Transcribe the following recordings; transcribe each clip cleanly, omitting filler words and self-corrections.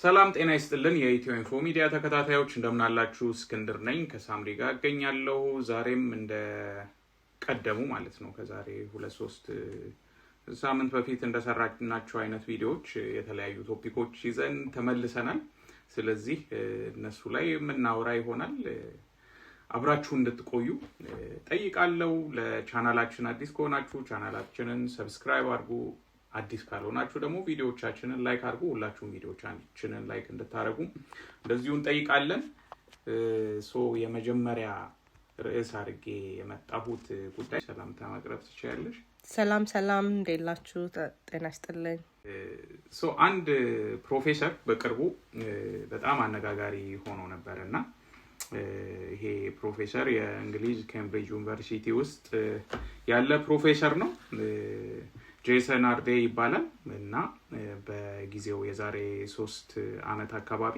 ሰላም ጤና ይስጥልን የኢትዮ ኢንፎ ሚዲያ ተከታታዮች እንደምን አላችሁ? እስክንድር ነኝ ከሳምሪ ጋር እገኛለሁ። ዛሬም እንደ ቀደሙ ማለት ነው ከዛሬ 2-3 ሳምንት በፊት እንደሰራናቸው አይነት ቪዲዮዎች የተለያዩ ቶፒኮች ይዘን ተመልሰናል። ስለዚህ እነሱ ላይ የምናወራ ይሆናል። አብራችሁ እንድትቆዩ ጠይቃለሁ። ለቻናላችን አዲስ ከሆናችሁ ቻናላችንን ሰብስክራይብ አድርጉ። አዲስ ካልሆናችሁ ደግሞ ቪዲዮዎቻችንን ላይክ አድርጉ። ሁላችሁም ቪዲዮዎቻችንን ላይክ እንድታደርጉ እንደዚሁ እንጠይቃለን። የመጀመሪያ ርዕስ አድርጌ የመጣሁት ጉዳይ ሰላምታ ማቅረብ ትችያለሽ? ሰላም እንደላችሁ ጤና ይስጥልኝ። አንድ ፕሮፌሰር በቅርቡ በጣም አነጋጋሪ ሆኖ ነበርና ይሄ ፕሮፌሰር የእንግሊዝ ኬምብሪጅ ዩኒቨርሲቲ ውስጥ ያለ ፕሮፌሰር ነው። ጄሰን አርዴ ይባላል እና በጊዜው የዛሬ 3 አመት አካባቢ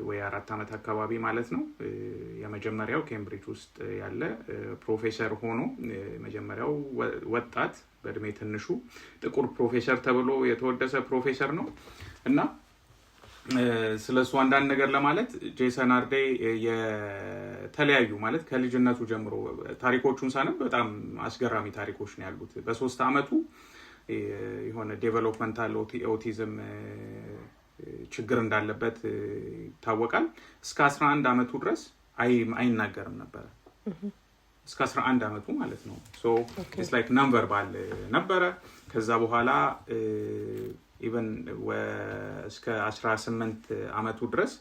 ወይ 4 አመት አካባቢ ማለት ነው የመጀመሪያው ኬምብሪጅ ውስጥ ያለ ፕሮፌሰር ሆኖ መጀመሪያው ወጣት በእድሜ ትንሹ ጥቁር ፕሮፌሰር ተብሎ የተወደሰ ፕሮፌሰር ነው እና ስለሱ አንዳንድ ነገር ለማለት ጄሰን አርዴ የተለያዩ ማለት ከልጅነቱ ጀምሮ ታሪኮቹን ሳነብ በጣም አስገራሚ ታሪኮች ነው ያሉት። በ3 አመቱ የሆነ ዴቨሎፕመንታል ኦቲዝም ችግር እንዳለበት ይታወቃል። እስከ 11 አመቱ ድረስ አይናገርም ነበር። እስከ 11 አመቱ ማለት ነው። ኢትስ ላይክ ነምበር ባል ነበረ። ከዛ በኋላ ኢቨን እስከ 18 አመቱ ድረስ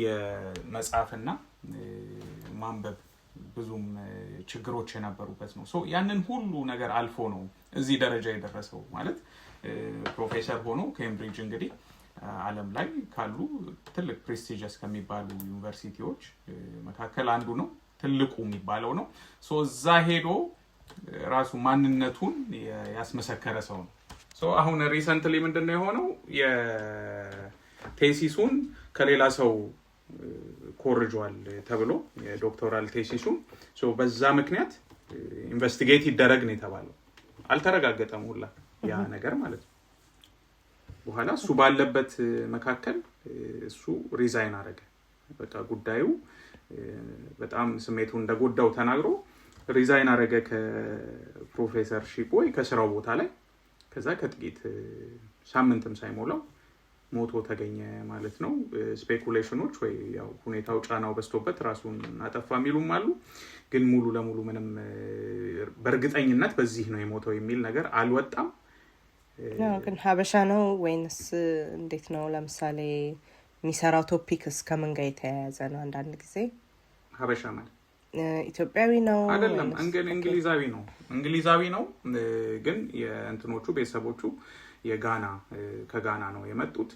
የመጻፍና ማንበብ ብዙም ችግሮች የነበሩበት ነው። ያንን ሁሉ ነገር አልፎ ነው እዚህ ደረጃ የደረሰው። ማለት ፕሮፌሰር ሆኖ ኬምብሪጅ እንግዲህ ዓለም ላይ ካሉ ትልቅ ፕሬስቲጂየስ ከሚባሉ ዩኒቨርሲቲዎች መካከል አንዱ ነው። ትልቁ የሚባለው ነው። እዛ ሄዶ ራሱ ማንነቱን ያስመሰከረ ሰው ነው። አሁን ሪሰንትሊ ምንድነው የሆነው? የቴሲሱን ከሌላ ሰው ኮርጇል ተብሎ የዶክተራል ቴሲሱን በዛ ምክንያት ኢንቨስቲጌት ይደረግ ነው የተባለው። አልተረጋገጠም ሁላ ያ ነገር ማለት ነው። በኋላ እሱ ባለበት መካከል እሱ ሪዛይን አደረገ። በቃ ጉዳዩ በጣም ስሜቱ እንደጎዳው ተናግሮ ሪዛይን አደረገ ከፕሮፌሰርሺፕ ወይ ከስራው ቦታ ላይ። ከዛ ከጥቂት ሳምንትም ሳይሞላው ሞቶ ተገኘ ማለት ነው። ስፔኩሌሽኖች ወይ ያው ሁኔታው ጫናው በስቶበት ራሱን አጠፋ የሚሉም አሉ። ግን ሙሉ ለሙሉ ምንም በእርግጠኝነት በዚህ ነው የሞተው የሚል ነገር አልወጣም። ግን ሀበሻ ነው ወይንስ እንዴት ነው? ለምሳሌ የሚሰራው ቶፒክስ ከምን ጋር የተያያዘ ነው? አንዳንድ ጊዜ ሀበሻ ማለት ኢትዮጵያዊ ነው አይደለም፣ እንግሊዛዊ ነው። ግን የእንትኖቹ ቤተሰቦቹ ከጋና ነው የመጡት።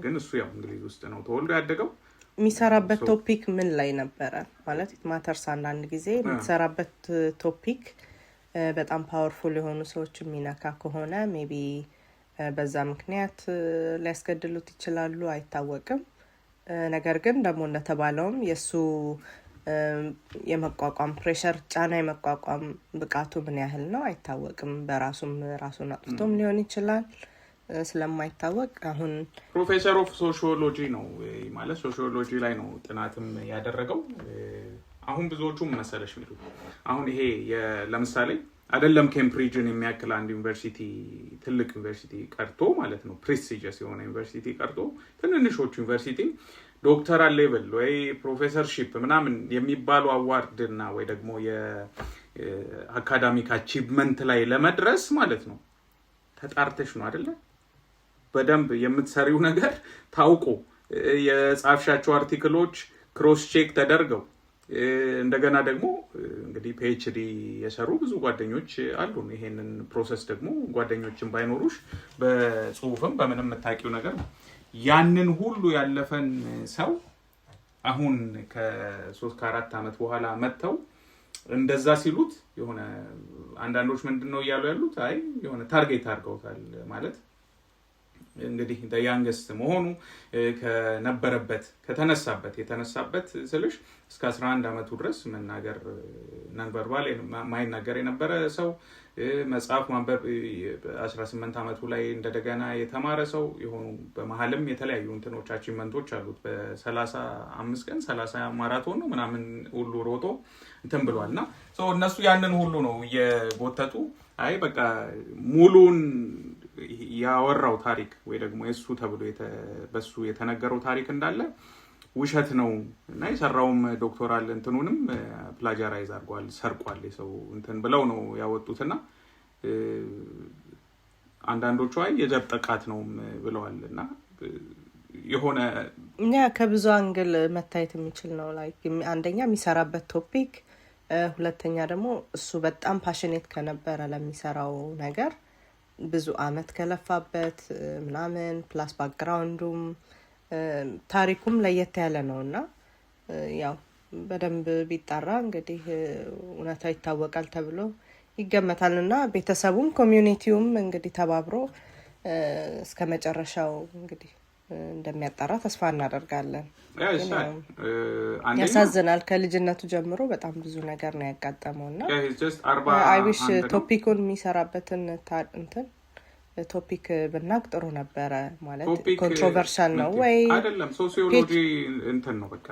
ግን እሱ ያው እንግሊዝ ውስጥ ነው ተወልዶ ያደገው። የሚሰራበት ቶፒክ ምን ላይ ነበረ? ማለት ማተርስ አንዳንድ ጊዜ የሚሰራበት ቶፒክ በጣም ፓወርፉል የሆኑ ሰዎች የሚነካ ከሆነ ሜቢ በዛ ምክንያት ሊያስገድሉት ይችላሉ፣ አይታወቅም። ነገር ግን ደግሞ እንደተባለውም የሱ የመቋቋም ፕሬሸር ጫና የመቋቋም ብቃቱ ምን ያህል ነው አይታወቅም። በራሱን አጥፍቶም ሊሆን ይችላል ስለማይታወቅ። አሁን ፕሮፌሰር ኦፍ ሶሺዮሎጂ ነው ማለት ሶሺዮሎጂ ላይ ነው ጥናትም ያደረገው። አሁን ብዙዎቹ መሰለሽ ሚሉ አሁን ይሄ ለምሳሌ አይደለም ኬምብሪጅን የሚያክል አንድ ዩኒቨርሲቲ ትልቅ ዩኒቨርሲቲ ቀርቶ ማለት ነው ፕሬስቲጂየስ የሆነ ዩኒቨርሲቲ ቀርቶ ትንንሾቹ ዩኒቨርሲቲ ዶክተራል ሌቭል ወይ ፕሮፌሰርሺፕ ምናምን የሚባሉ አዋርድ እና ወይ ደግሞ የአካዳሚክ አቺቭመንት ላይ ለመድረስ ማለት ነው ተጣርተሽ ነው አይደለ? በደንብ የምትሰሪው ነገር ታውቆ የጻፍሻቸው አርቲክሎች ክሮስ ቼክ ተደርገው እንደገና ደግሞ እንግዲህ ፒኤችዲ የሰሩ ብዙ ጓደኞች አሉ። ይሄንን ፕሮሰስ ደግሞ ጓደኞችን ባይኖሩሽ በጽሁፍም በምንም የምታውቂው ነገር ነው። ያንን ሁሉ ያለፈን ሰው አሁን ከ3-4 አመት በኋላ መጥተው እንደዛ ሲሉት የሆነ አንዳንዶች ምንድነው እያሉ ያሉት? አይ የሆነ ታርጌት አድርገውታል ማለት እንግዲህ ያንገስት መሆኑ ከነበረበት የተነሳበት ስልሽ እስከ 11 አመቱ ድረስ መናገር ነንበርባል ማይናገር የነበረ ሰው መጽሐፍ ማንበብ 18 አመቱ ላይ እንደገና የተማረ ሰው የሆኑ በመሐልም የተለያዩ እንትኖች አቺቭመንቶች አሉት በ35 ቀን 30 ማራቶን ነው ምናምን ሁሉ ሮጦ እንትን ብሏልና እነሱ ያንን ሁሉ ነው እየጎተቱ አይ በቃ ሙሉን ያወራው ታሪክ ወይ ደግሞ እሱ ተብሎ በሱ የተነገረው ታሪክ እንዳለ ውሸት ነው እና የሰራውም ዶክተራል እንትኑንም ፕላጃራይዝ አድርጓል ሰርቋል የሰው እንትን ብለው ነው ያወጡትና አንዳንዶቹ አይ የዘር ጥቃት ነው ብለዋልና የሆነ ከብዙ አንግል መታየት የሚችል ነው ላይክ አንደኛ የሚሰራበት ቶፒክ ሁለተኛ ደግሞ እሱ በጣም ፓሽኔት ከነበረ ለሚሰራው ነገር ብዙ አመት ከለፋበት ምናምን ፕላስ ባክግራውንዱም ታሪኩም ለየት ያለ ነውና ያው በደንብ ቢጣራ እንግዲህ እውነታው ይታወቃል ተብሎ ይገመታልና ቤተሰቡም ኮሚዩኒቲውም እንግዲህ ተባብሮ እስከመጨረሻው እንግዲህ እንደሚያጣራ ተስፋ እናደርጋለን። ያሳዝናል ከልጅነቱ ጀምሮ በጣም ብዙ ነገር ነው ያጋጠመውና አይ ዊሽ ቶፒኩን የሚሰራበትን እንትን ቶፒክ ብናቅ ጥሩ ነበረ ማለት ኮንትሮቨርሻል ነው ወይ አይደለም ሶሲዮሎጂ እንትን ነው በቃ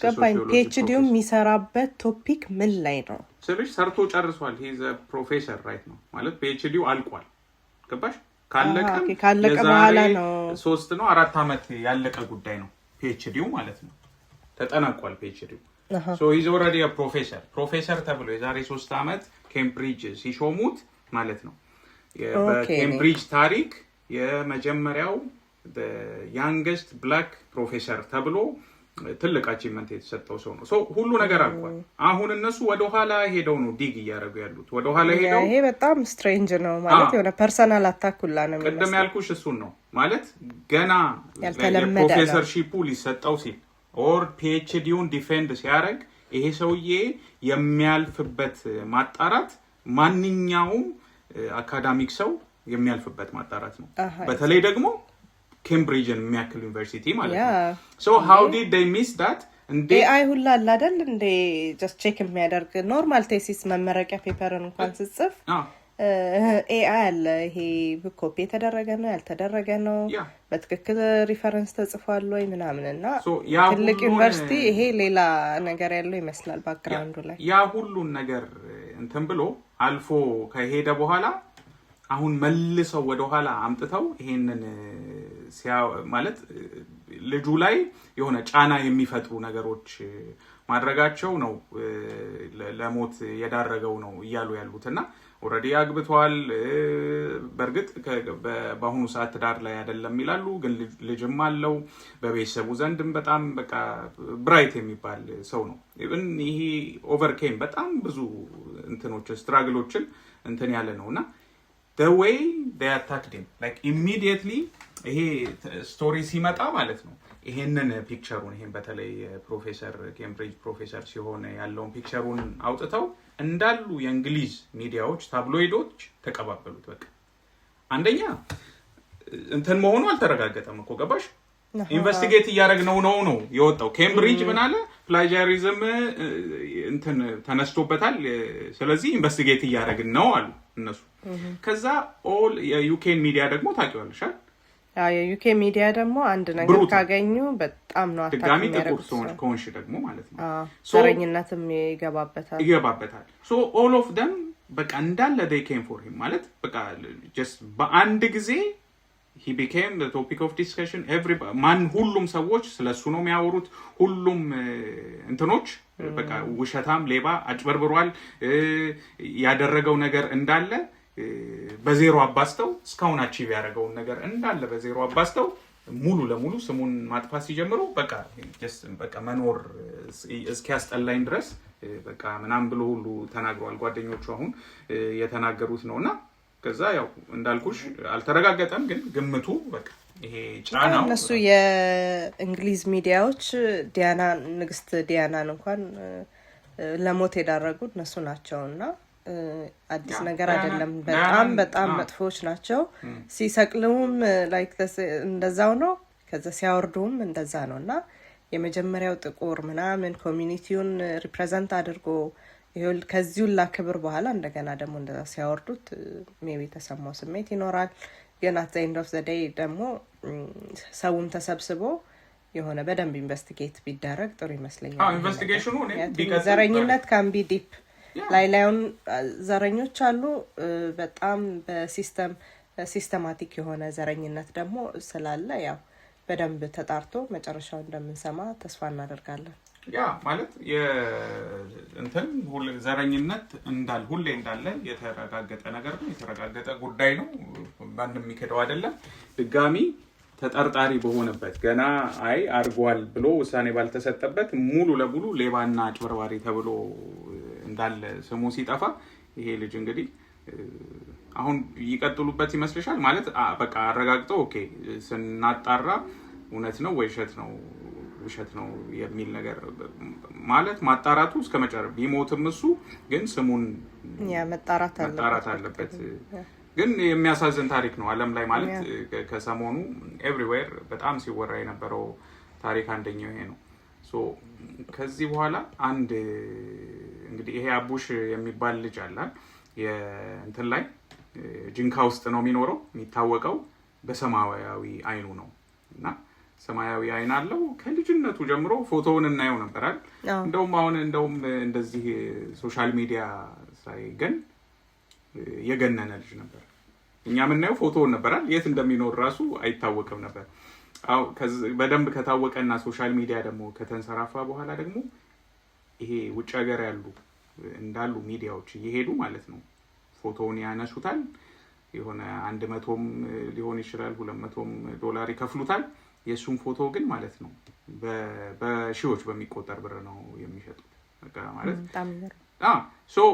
ገባኝ ፒኤችዲው የሚሰራበት ቶፒክ ምን ላይ ነው ስለዚህ ሰርቶ ጨርሷል ሂዝ ፕሮፌሰር ራይት ነው ማለት ፒኤችዲው አልቋል ገባሽ ካለቀ በኋላ ነው 3 ነው 4 አመት ያለቀ ጉዳይ ነው ፒኤችዲው ማለት ነው ተጠናቋል ፒኤችዲው ሶ ሂዝ ኦልሬዲ አ ፕሮፌሰር ተብሎ የዛሬ 3 አመት ኬምብሪጅ ሲሾሙት ማለት ነው በኬምብሪጅ ታሪክ የመጀመሪያው ያንገስት ብላክ ፕሮፌሰር ተብሎ ትልቅ አቺቭመንት የተሰጠው ሰው ነው ሶ ሁሉ ነገር አልቋል አሁን እነሱ ወደ ኋላ ሄደው ነው ዲግ ያያረጉ ያሉት ወደ ኋላ ሄደው ይሄ በጣም ስትሬንጅ ነው ማለት የሆነ ፐርሰናል አታክ ሁላ ነው ቀደም ያልኩሽ እሱን ነው ማለት ገና የፕሮፌሰርሺፑ ሊሰጠው ሲል ኦር ፒኤችዲውን ዲፌንድ ሲያደርግ ይሄ ሰውዬ የሚያልፍበት ማጣራት ማንኛውም አካዳሚክ ሰው የሚያልፍበት ማጣራት ነው በተለይ ደግሞ ኬምብሪጅን የሚያክል ዩኒቨርሲቲ ማለት ነው so how did they miss that AI ሁላ አይደል እንደ just check የሚያደርግ ኖርማል ቴሲስ መመረቂያ ፔፐርን እንኳን ጽፍ AI አለ ይሄ ኮፒ የተደረገ ነው ያልተደረገ ነው በትክክል ሪፈረንስ ተጽፏል ወይ ምናምንና ትልቅ ዩኒቨርሲቲ ይሄ ሌላ ነገር ያለው ይመስላል ባክግራውንዱ ላይ ያ ሁሉን ነገር እንትን ብሎ አልፎ ከሄደ በኋላ አሁን መልሰው ወደ ኋላ አምጥተው ይሄንን ማለት ልጁ ላይ የሆነ ጫና የሚፈጥሩ ነገሮች ማድረጋቸው ነው ለሞት የዳረገው ነው እያሉ ያሉትና ኦሬዲ አግብቷል በርግጥ በአሁኑ ሰዓት ትዳር ላይ አይደለም ይላሉ ግን ልጅም አለው በቤተሰቡ ዘንድም በጣም በቃ ብራይት የሚባል ሰው ነው ኢቭን ይሄ ኦቨርኬም በጣም ብዙ እንትኖች ስትራግሎችን እንትን ያለ ነውና the way they attacked him like immediately ይሄ ስቶሪ ሲመጣ ማለት ነው ይሄንን ፒክቸሩን ይሄን በተለይ ፕሮፌሰር ኬምብሪጅ ፕሮፌሰር ሲሆን ያለውን ፒክቸሩን አውጥተው እንዳሉ የእንግሊዝ ሚዲያዎች ታብሎይዶች ተቀባበሉት በቃ አንደኛ እንትን መሆኑ አልተረጋገጠም እኮ ገባሽ ኢንቨስቲጌት እያደረግነው ነው የወጣው ኬምብሪጅ ምን አለ ፕላጃሪዝም እንትን ተነስቶበታል ስለዚህ ኢንቨስቲጌት እያደረግን ነው አሉ እነሱ ከዛ ኦል የዩኬን ሚዲያ ደግሞ ታውቂዋለሽ የዩኬ ሚዲያ ደግሞ አንድ ነገር ካገኙ በጣም ነው አታክ የሚያደርጉት ኮንሽ ደግሞ ማለት ነው ሰረኝነትም ይገባበታል so all of them በቃ እንዳለ they came for him ማለት በቃ just በአንድ ጊዜ he became the topic of discussion ሁሉም ሰዎች ስለሱ ነው የሚያወሩት ሁሉም እንትኖች በቃ ውሸታም ሌባ አጭበርብሯል ያደረገው ነገር እንዳለ በዜሮ አባስተው እስካሁን አቺቭ ያደረገው ነገር እንዳለ በዜሮ አባስተው ሙሉ ለሙሉ ስሙን ማጥፋት ሲጀምሩ በቃ just በቃ መኖር እስኪያስጠላኝ ድረስ በቃ ምናምን ብሎ ሁሉ ተናግሯል ጓደኞቹ አሁን የተናገሩት ነውና ከዛ ያው እንዳልኩሽ አልተረጋገጠም ግን ግምቱ በቃ ይሄ ጫናው እነሱ የእንግሊዝ ሚዲያዎች ንግስት ዲያናን እንኳን ለሞት የዳረጉት እነሱ ናቸውና አዲስ ነገር አይደለም። በጣም መጥፎች ናቸው። ሲሰቅሉም ላይክ እንደዛው ነው፣ ከዛ ሲያወርዱም እንደዛ ነውና የመጀመሪያው ጥቁር ምናምን ኮሚኒቲውን ሪፕሬዘንት አድርጎ ይሁን ከዚሁ ለክብር በኋላ እንደገና ደግሞ እንደዛ ሲያወርዱት ሜቢ ተሰማው ስሜት ይኖራል። ግን at the end of the day ደግሞ ሰውም ተሰብስቦ የሆነ በደንብ ኢንቨስቲጌት ቢደረግ ጥሩ ይመስለኛል። ኢንቨስቲጌሽኑ ቢቀጥል ዘረኝነት can be deep ላይላዩን ዘረኞች አሉ። በጣም በሲስተማቲክ የሆነ ዘረኝነት ደግሞ ስላለ ያው በደንብ ተጣርቶ መጨረሻው እንደምንሰማ ተስፋ እናደርጋለን። ያ ማለት የእንትን ዘረኝነት ሁሌ እንዳለ የተረጋገጠ ነገር ነው፣ የተረጋገጠ ጉዳይ ነው። ማንም የሚከደው አይደለም። ድጋሚ ተጠርጣሪ በሆነበት ገና አርጓል ብሎ ውሳኔ ባልተሰጠበት ሙሉ ለሙሉ ሌባና አጭበርባሪ ተብሎ እንዳለ ስሙ ሲጠፋ ይሄ ልጅ እንግዲህ አሁን ይቀጥሉበት ይመስልሻል? ማለት በቃ አረጋግጠው ኦኬ ስናጣራ እውነት ነው ወይ ውሸት ነው የሚል ነገር ማለት ማጣራቱ እስከመጨረሻ ቢሞትም እሱ ግን ስሙን መጣራት አለበት። ግን የሚያሳዝን ታሪክ ነው ዓለም ላይ ማለት ከሰሞኑ ኤቭሪዌር በጣም ሲወራ የነበረው ታሪክ አንደኛው ይሄ ነው። ሶ ከዚህ በኋላ አንድ እንግዲህ ይሄ አቡሽ የሚባል ልጅ አለ የእንትን ላይ ጅንካ ውስጥ ነው የሚኖረው። የሚታወቀው በሰማያዊ አይኑ ነው እና ሰማያዊ አይን አለው። ከልጅነቱ ጀምሮ ፎቶውን እናየው ነበራል። እንደውም እንደዚህ ሶሻል ሚዲያ ሳይገን የገነነ ልጅ ነበር። እኛ የምናየው ፎቶውን ነበራል። የት እንደሚኖር ራሱ አይታወቅም ነበር። በደንብ ከታወቀና ሶሻል ሚዲያ ደግሞ ከተንሰራፋ በኋላ ደግሞ ይሄ ውጭ ሀገር እንዳሉ ሚዲያዎች እየሄዱ ማለት ነው ፎቶውን ያነሱታል። የሆነ 100ም ሊሆን ይችላል $200 ይከፍሉታል። የሱን ፎቶ ግን ማለት ነው በሺዎች በሚቆጠር ብር ነው የሚሸጡት። በቃ ማለት ሶ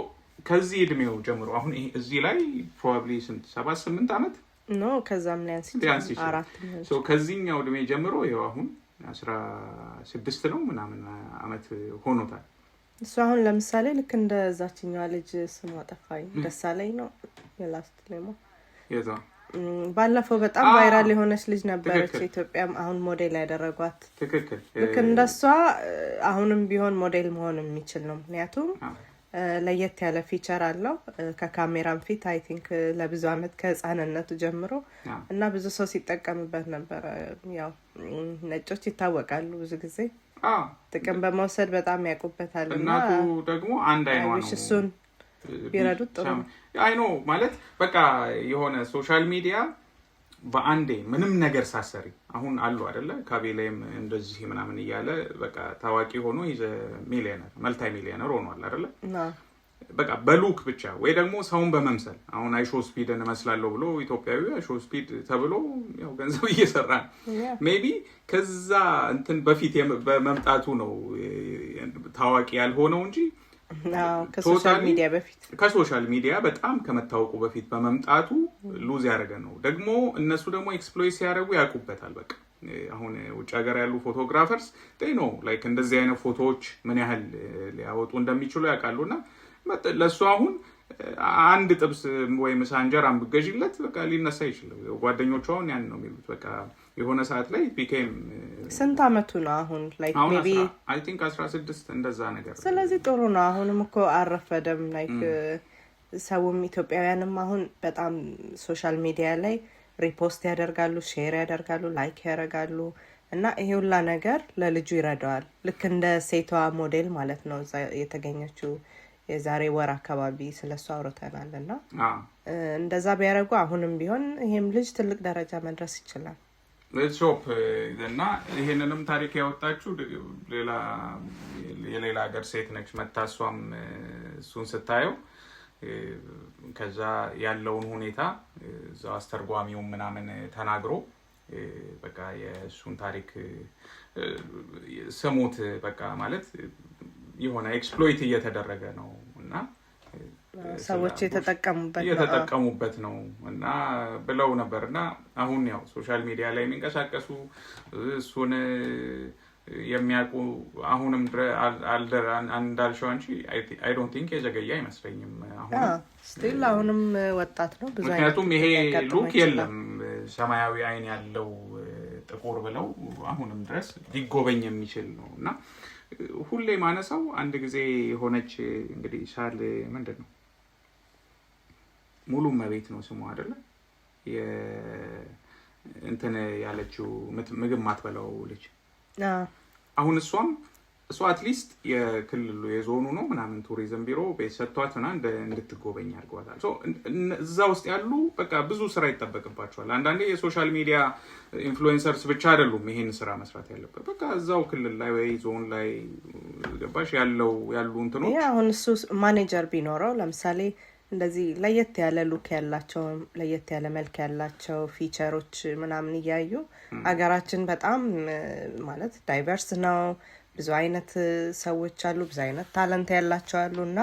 ከዚህ እድሜው ጀምሮ አሁን እዚህ ላይ ፕሮባብሊ 7-8 አመት ነው ከዛም ላይ ሶ ከዚህኛው እድሜ ጀምሮ ይኸው አሁን 16 ነው ምናምን አመት ሆኖታል። እሱ አሁን ለምሳሌ ልክ እንደዛችኛዋ ልጅ ስሟ ጠፋኝ፣ ደሳለኝ ነው የላስት ሌሞ ባለፈው በጣም ቫይራል የሆነች ልጅ ነበረች ኢትዮጵያ አሁን ሞዴል ያደረጓት። ትክክል ልክ እንደሷ አሁንም ቢሆን ሞዴል መሆን የሚችል ነው። ምክንያቱም ለየት ያለ ፊቸር አለው ከካሜራም ፊት አይ ቲንክ ለብዙ አመት ከህፃንነቱ ጀምሮ እና ብዙ ሰው ሲጠቀምበት ነበር። ያው ነጮች ይታወቃሉ ብዙ ጊዜ ጥቅም በመውሰድ በጣም ያውቁበታል። እናቱ ደግሞ አንድ አይኗ ነው። እሱን ቢረዱት ጥሩ ነው። አይ ኖ ማለት በቃ የሆነ ሶሻል ሚዲያ በአንዴ ምንም ነገር ሳሰሪ አሁን አሉ አይደለ ካቤላይም እንደዚህ ምናምን እያለ በቃ ታዋቂ ሆኖ ሚሊዮነር መልታይ ሚሊዮነር ሆኗል አይደለ በቃ በሉክ ብቻ ወይ ደግሞ ሰውን በመምሰል አሁን አይሾ ስፒድን መስላለሁ ብሎ ኢትዮጵያዊ አይሾ ስፒድ ተብሎ ያው ገንዘብ እየሰራ ሜቢ ከዛ እንትን በፊት በመምጣቱ ነው ታዋቂ ያልሆነው እንጂ ከሶሻል ሚዲያ በጣም ከመታወቁ በፊት በመምጣቱ ሉዝ ያደረገ ነው። ደግሞ እነሱ ደግሞ ኤክስፕሎይት ሲያደርጉ ያውቁበታል። በቃ አሁን ውጭ ሀገር ያሉ ፎቶግራፈርስ ነው ላይክ እንደዚህ አይነት ፎቶዎች ምን ያህል ሊያወጡ እንደሚችሉ ያውቃሉና ለሱ አሁን አንድ ጥብስ ወይ ምሳ እንጀራ አንብገዥለት በቃ ሊነሳ ይችላል። ጓደኞቹ አሁን ያን ነው የሚሉት። በቃ የሆነ ሰዓት ላይ ቢኬም ስንት አመቱ ነው አሁን ላይክ ሜቢ አይ ቲንክ 16 እንደዛ ነገር። ስለዚህ ጥሩ ነው። አሁንም እኮ አረፈደም ላይክ ሰውም ኢትዮጵያውያንም አሁን በጣም ሶሻል ሚዲያ ላይ ሪፖስት ያደርጋሉ፣ ሼር ያደርጋሉ፣ ላይክ ያደርጋሉ እና ይሄ ሁላ ነገር ለልጁ ይረዳዋል። ልክ እንደ ሴቷ ሞዴል ማለት ነው የተገኘችው የዛሬ ወር አካባቢ ስለሱ አውርተናል እና እንደዛ ቢያደርጉ አሁንም ቢሆን ይሄም ልጅ ትልቅ ደረጃ መድረስ ይችላል። ሾፕ እና ይሄንንም ታሪክ ያወጣችሁ የሌላ ሀገር ሴት ነች መታሷም እሱን ስታየው ከዛ ያለውን ሁኔታ እዛው አስተርጓሚው ምናምን ተናግሮ በቃ የእሱን ታሪክ ስሙት በቃ ማለት የሆነ ኤክስፕሎይት እየተደረገ ነው እና ሰዎች የተጠቀሙበት ነው እና ብለው ነበርና አሁን ያው ሶሻል ሚዲያ ላይ የሚንቀሳቀሱ እሱን የሚያውቁ አሁንም እንዳልሽው አንቺ አይ ዶንት ቲንክ የዘገየ አይመስለኝም። አሁንም ወጣት ነው ብዙ። ምክንያቱም ይሄ ሉክ የለም ሰማያዊ አይን ያለው ጥቁር ብለው አሁንም ድረስ ሊጎበኝ የሚችል ነው። እና ሁሌ ማነሳው አንድ ጊዜ ሆነች እንግዲህ ሻል ምንድን ነው ሙሉ መቤት ነው ስሙ አይደለ እንትን ያለችው ምግብ ማትበላው ልጅ አሁን እሷ አትሊስት የክልሉ የዞኑ ነው ምናምን ቱሪዝም ቢሮ ቤት ሰጥቷት እንድትጎበኝ አድርገዋታል። እዛ ውስጥ ያሉ በቃ ብዙ ስራ ይጠበቅባቸዋል። አንዳንዴ የሶሻል ሚዲያ ኢንፍሉዌንሰርስ ብቻ አይደሉም ይሄን ስራ መስራት ያለበት። በቃ እዛው ክልል ላይ ወይ ዞን ላይ ገባሽ ያሉ እንትኖች አሁን እሱ ማኔጀር ቢኖረው ለምሳሌ እንደዚህ ለየት ያለ ሉክ ያላቸው ለየት ያለ መልክ ያላቸው ፊቸሮች ምናምን እያዩ አገራችን በጣም ማለት ዳይቨርስ ነው። ብዙ አይነት ሰዎች አሉ፣ ብዙ አይነት ታለንት ያላቸው አሉ እና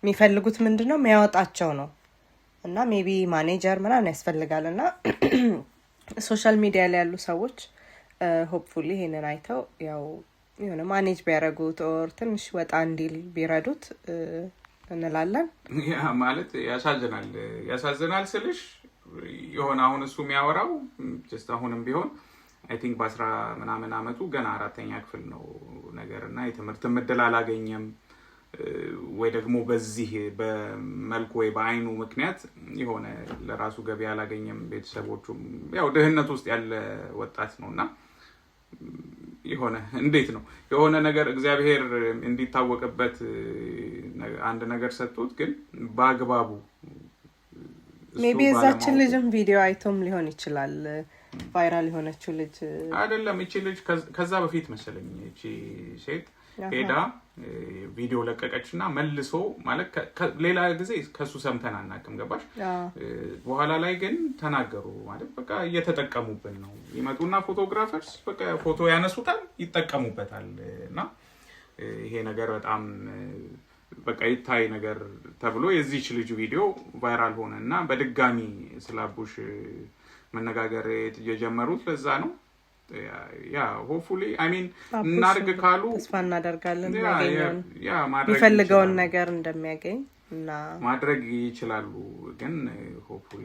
የሚፈልጉት ምንድነው የሚያወጣቸው ነው። እና ሜቢ ማኔጀር ምናምን ያስፈልጋል። እና ሶሻል ሚዲያ ላይ ያሉ ሰዎች ሆፕፉሊ ይሄንን አይተው ያው የሆነ ማኔጅ ቢያደርጉት ኦር ትንሽ ወጣ እንዲል ቢረዱት እንላለን። ያ ማለት ያሳዝናል ስልሽ የሆነ አሁን እሱ የሚያወራው just አሁንም ቢሆን አይ ቲንክ በ10 ምናምን አመቱ ገና 4ኛ ክፍል ነው ነገር እና የትምህርት እድል አላገኘም ወይ ደግሞ በዚህ በመልኩ ወይ በአይኑ ምክንያት የሆነ ለራሱ ገቢ አላገኘም። ቤተሰቦቹም ያው ድህነት ውስጥ ያለ ወጣት ነውና የሆነ እንዴት ነው የሆነ ነገር እግዚአብሔር እንዲታወቅበት አንድ ነገር ሰጥቶት ግን በአግባቡ ሜቢ እዛችን ልጅም ቪዲዮ አይቶም ሊሆን ይችላል ቫይራል የሆነችው ልጅ አይደለም። እቺ ልጅ ከዛ በፊት መሰለኝ እቺ ሴት ሄዳ ቪዲዮ ለቀቀችና መልሶ ማለት ሌላ ጊዜ ከሱ ሰምተን አናውቅም ገባሽ። በኋላ ላይ ግን ተናገሩ ማለት በቃ እየተጠቀሙበት ነው። ይመጡና ፎቶግራፈርስ በቃ ፎቶ ያነሱታል ይጠቀሙበታል። እና ይሄ ነገር በጣም በቃ ይታይ ነገር ተብሎ የዚህች ልጅ ቪዲዮ ቫይራል ሆነና በድጋሚ ስላቡሽ መነጋገር የጀመሩት ለዛ ነው። ያ ሆፕፉሊ አይ ሚን እናርግ ካሉ ተስፋ እናደርጋለን የሚፈልገውን ነገር እንደሚያገኝ እና ማድረግ ይችላሉ። ግን ሆፕፉሊ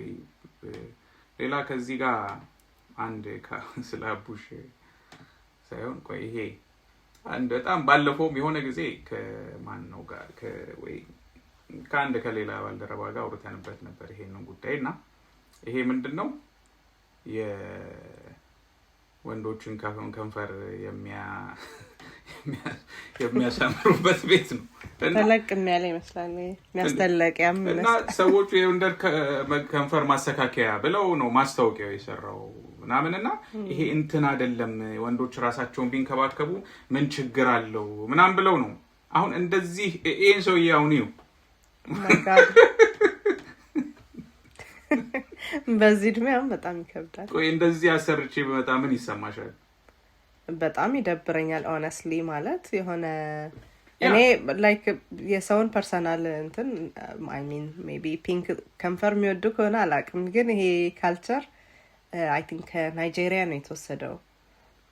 ሌላ ከዚህ ጋር አንድ ስላቡሽ ሳይሆን ቆይ ይሄ አንድ በጣም ባለፈው የሆነ ጊዜ ከማን ነው ጋር ወይ ከሌላ ባልደረባ ጋር አውርተንበት ነበር ይሄንን ጉዳይና ይሄ ምንድነው የወንዶችን ከንፈር የሚያሳምሩበት ቤት ነው። ተለቅም ያለ ይመስላል የሚያስተለቅያም እና ሰዎቹ የወንደር ከንፈር ማስተካከያ ብለው ነው ማስታወቂያው የሰራው ምናምንና ይሄ እንትን አይደለም ወንዶች ራሳቸውን ቢንከባከቡ ምን ችግር አለው ምናምን ብለው ነው። አሁን እንደዚህ ይሄን ሰውዬ አሁን ነው በዚህ እድሜው በጣም ይከብዳል። ቆይ እንደዚህ አሰርቼ በመጣ ምን ይሰማሻል? በጣም ይደብረኛል ሆነስሊ ማለት የሆነ እኔ ላይክ የሰውን ፐርሰናል እንትን አይ ሚን ሜቢ ፒንክ ከንፈር የሚወዱ ከሆነ አላውቅም፣ ግን ይሄ ካልቸር አይ ቲንክ ከናይጄሪያ ነው የተወሰደው።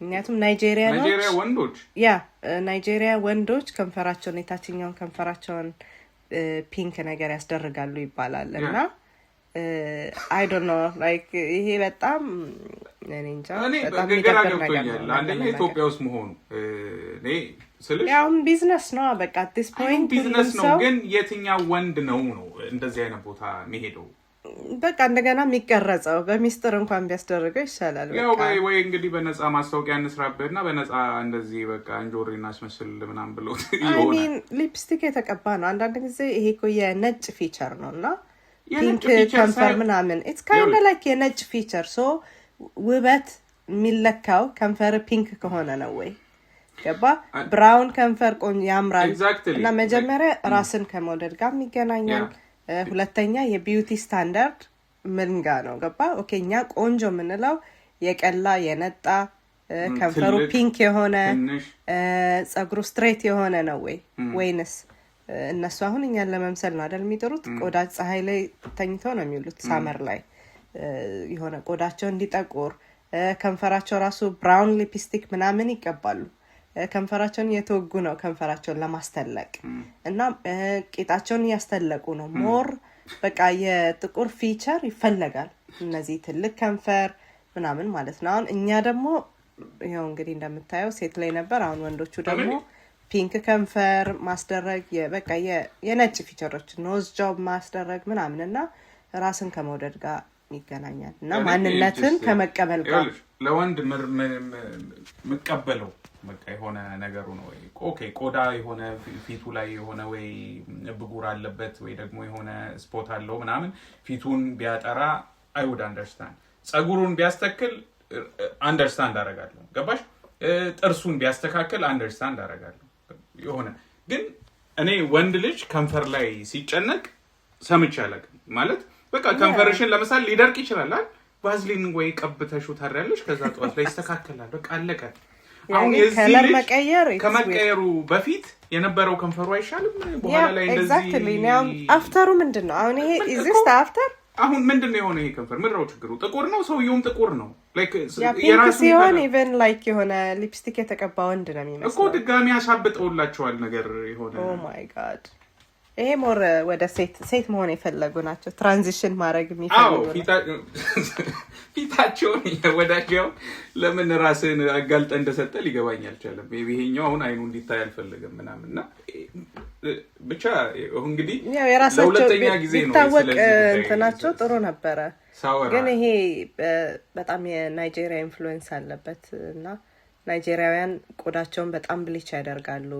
ምክንያቱም ናይጄሪያ ወንዶች ናይጄሪያ ወንዶች ከንፈራቸውን የታችኛውን ከንፈራቸውን ፒንክ ነገር ያስደርጋሉ ይባላል እና I don't know like ይሄ በጣም እኔ እንጃ በጣም ይደብራል። አንደኛ ኢትዮጵያ ውስጥ መሆኑ እኔ ስልሽ ያው ቢዝነስ ነው በቃ at this point ቢዝነስ ነው። ግን የትኛው ወንድ ነው እንደዚህ አይነት ቦታ የሚሄደው? በቃ እንደገና የሚቀረጸው በሚስጥር እንኳን ቢያስደርገው ይሻላል። ያው ወይ እንግዲህ በነፃ ማስታወቂያ እንስራበትና በነፃ እንደዚህ በቃ እንጆሪ እናስመስል ምናምን ብሎ I mean ሊፕስቲክ የተቀባ ነው አንዳንድ ጊዜ ይሄ እኮ የነጭ ፊቸር ነውና ፒንክ ከንፈር ምናምን it's kind of like የነጭ ፊቸር ሶ ውበት የሚለካው ከንፈር ፒንክ ከሆነ ነው ወይ ገባ? ብራውን ከንፈር ቆን ያምራል እና መጀመሪያ ራስን ከመውደድ ጋር የሚገናኛል። ሁለተኛ የቢዩቲ ስታንዳርድ ምን ጋር ነው ገባ? ኦኬኛ ቆንጆ የምንለው የቀላ የነጣ ከንፈሩ ፒንክ የሆነ ጸጉሩ ስትሬት የሆነ ነው ወይ ወይንስ እነሱ አሁን እኛን ለመምሰል ነው አይደል የሚጥሩት? ቆዳ ፀሐይ ላይ ተኝተው ነው የሚውሉት ሳመር ላይ የሆነ ቆዳቸው እንዲጠቁር ከንፈራቸው ራሱ ብራውን ሊፕስቲክ ምናምን ይቀባሉ። ከንፈራቸውን እየተወጉ ነው ከንፈራቸውን ለማስተለቅ እና ቂጣቸውን እያስተለቁ ነው ሞር በቃ የጥቁር ፊቸር ይፈለጋል እነዚህ ትልቅ ከንፈር ምናምን ማለት ነው አሁን እኛ ደግሞ ይሄው እንግዲህ እንደምታየው ሴት ላይ ነበር አሁን ወንዶቹ ደግሞ ፒንክ ከንፈር ማስደረግ በቃ የነጭ ፊቸሮች ኖዝ ጆብ ማስደረግ ምናምንና ራስን ከመውደድ ጋር ይገናኛል እና ማንነትን ከመቀበል ጋር ለወንድ መቀበለው በቃ የሆነ ነገሩ ነው ወይ ኦኬ ቆዳ የሆነ ፊቱ ላይ የሆነ ወይ ብጉር አለበት ወይ ደግሞ የሆነ ስፖት አለው ምናምን ፊቱን ቢያጠራ I would understand ጸጉሩን ቢያስተክል አንደርስታንድ አደርጋለሁ ገባሽ ጥርሱን ቢያስተካክል አንደርስታንድ አደርጋለሁ የሆነ ግን እኔ ወንድ ልጅ ከንፈር ላይ ሲጨነቅ ሰምቻለሁ ማለት በቃ ከንፈርሽን ለምሳሌ ሊደርቅ ይችላል ቫዝሊን ወይ ቀብተሹ ታሪያለሽ ከዛ ጠዋት ላይ ይስተካከላል በቃ አለቀ አሁን ከለር መቀየር ከመቀየሩ በፊት የነበረው ከንፈሩ አይሻልም በኋላ ላይ እንደዚህ exactly now after ምንድነው አሁን ይሄ is this the after አሁን ምንድነው የሆነ ይሄ ከንፈር ምንድነው ችግሩ ጥቁር ነው ሰውየውም ጥቁር ነው ላይክ የራሱ ሲሆን even like የሆነ ሊፕስቲክ የተቀባ ወንድ ነው የሚመስለው እኮ ድጋሚ ያሳብጠውላቸዋል ነገር የሆነ oh my god ይሄ ሞር ወደ ሴት መሆን የፈለጉ ናቸው ትራንዚሽን ማድረግ የሚፈልጉ ፊታቸውን ወዳቸው ለምን ራስን አጋልጠ እንደሰጠ ሊገባኝ አልቻለም ይሄኛው አሁን አይኑ እንዲታይ አልፈልግም ምናምንና ብቻ እንግዲህ ለሁለተኛ ጊዜ ነው እንትናቸው ጥሩ ነበረ ግን ይሄ በጣም የናይጄሪያ ኢንፍሉዌንስ አለበት እና ናይጄሪያውያን ቆዳቸውን በጣም ብሊች ያደርጋሉ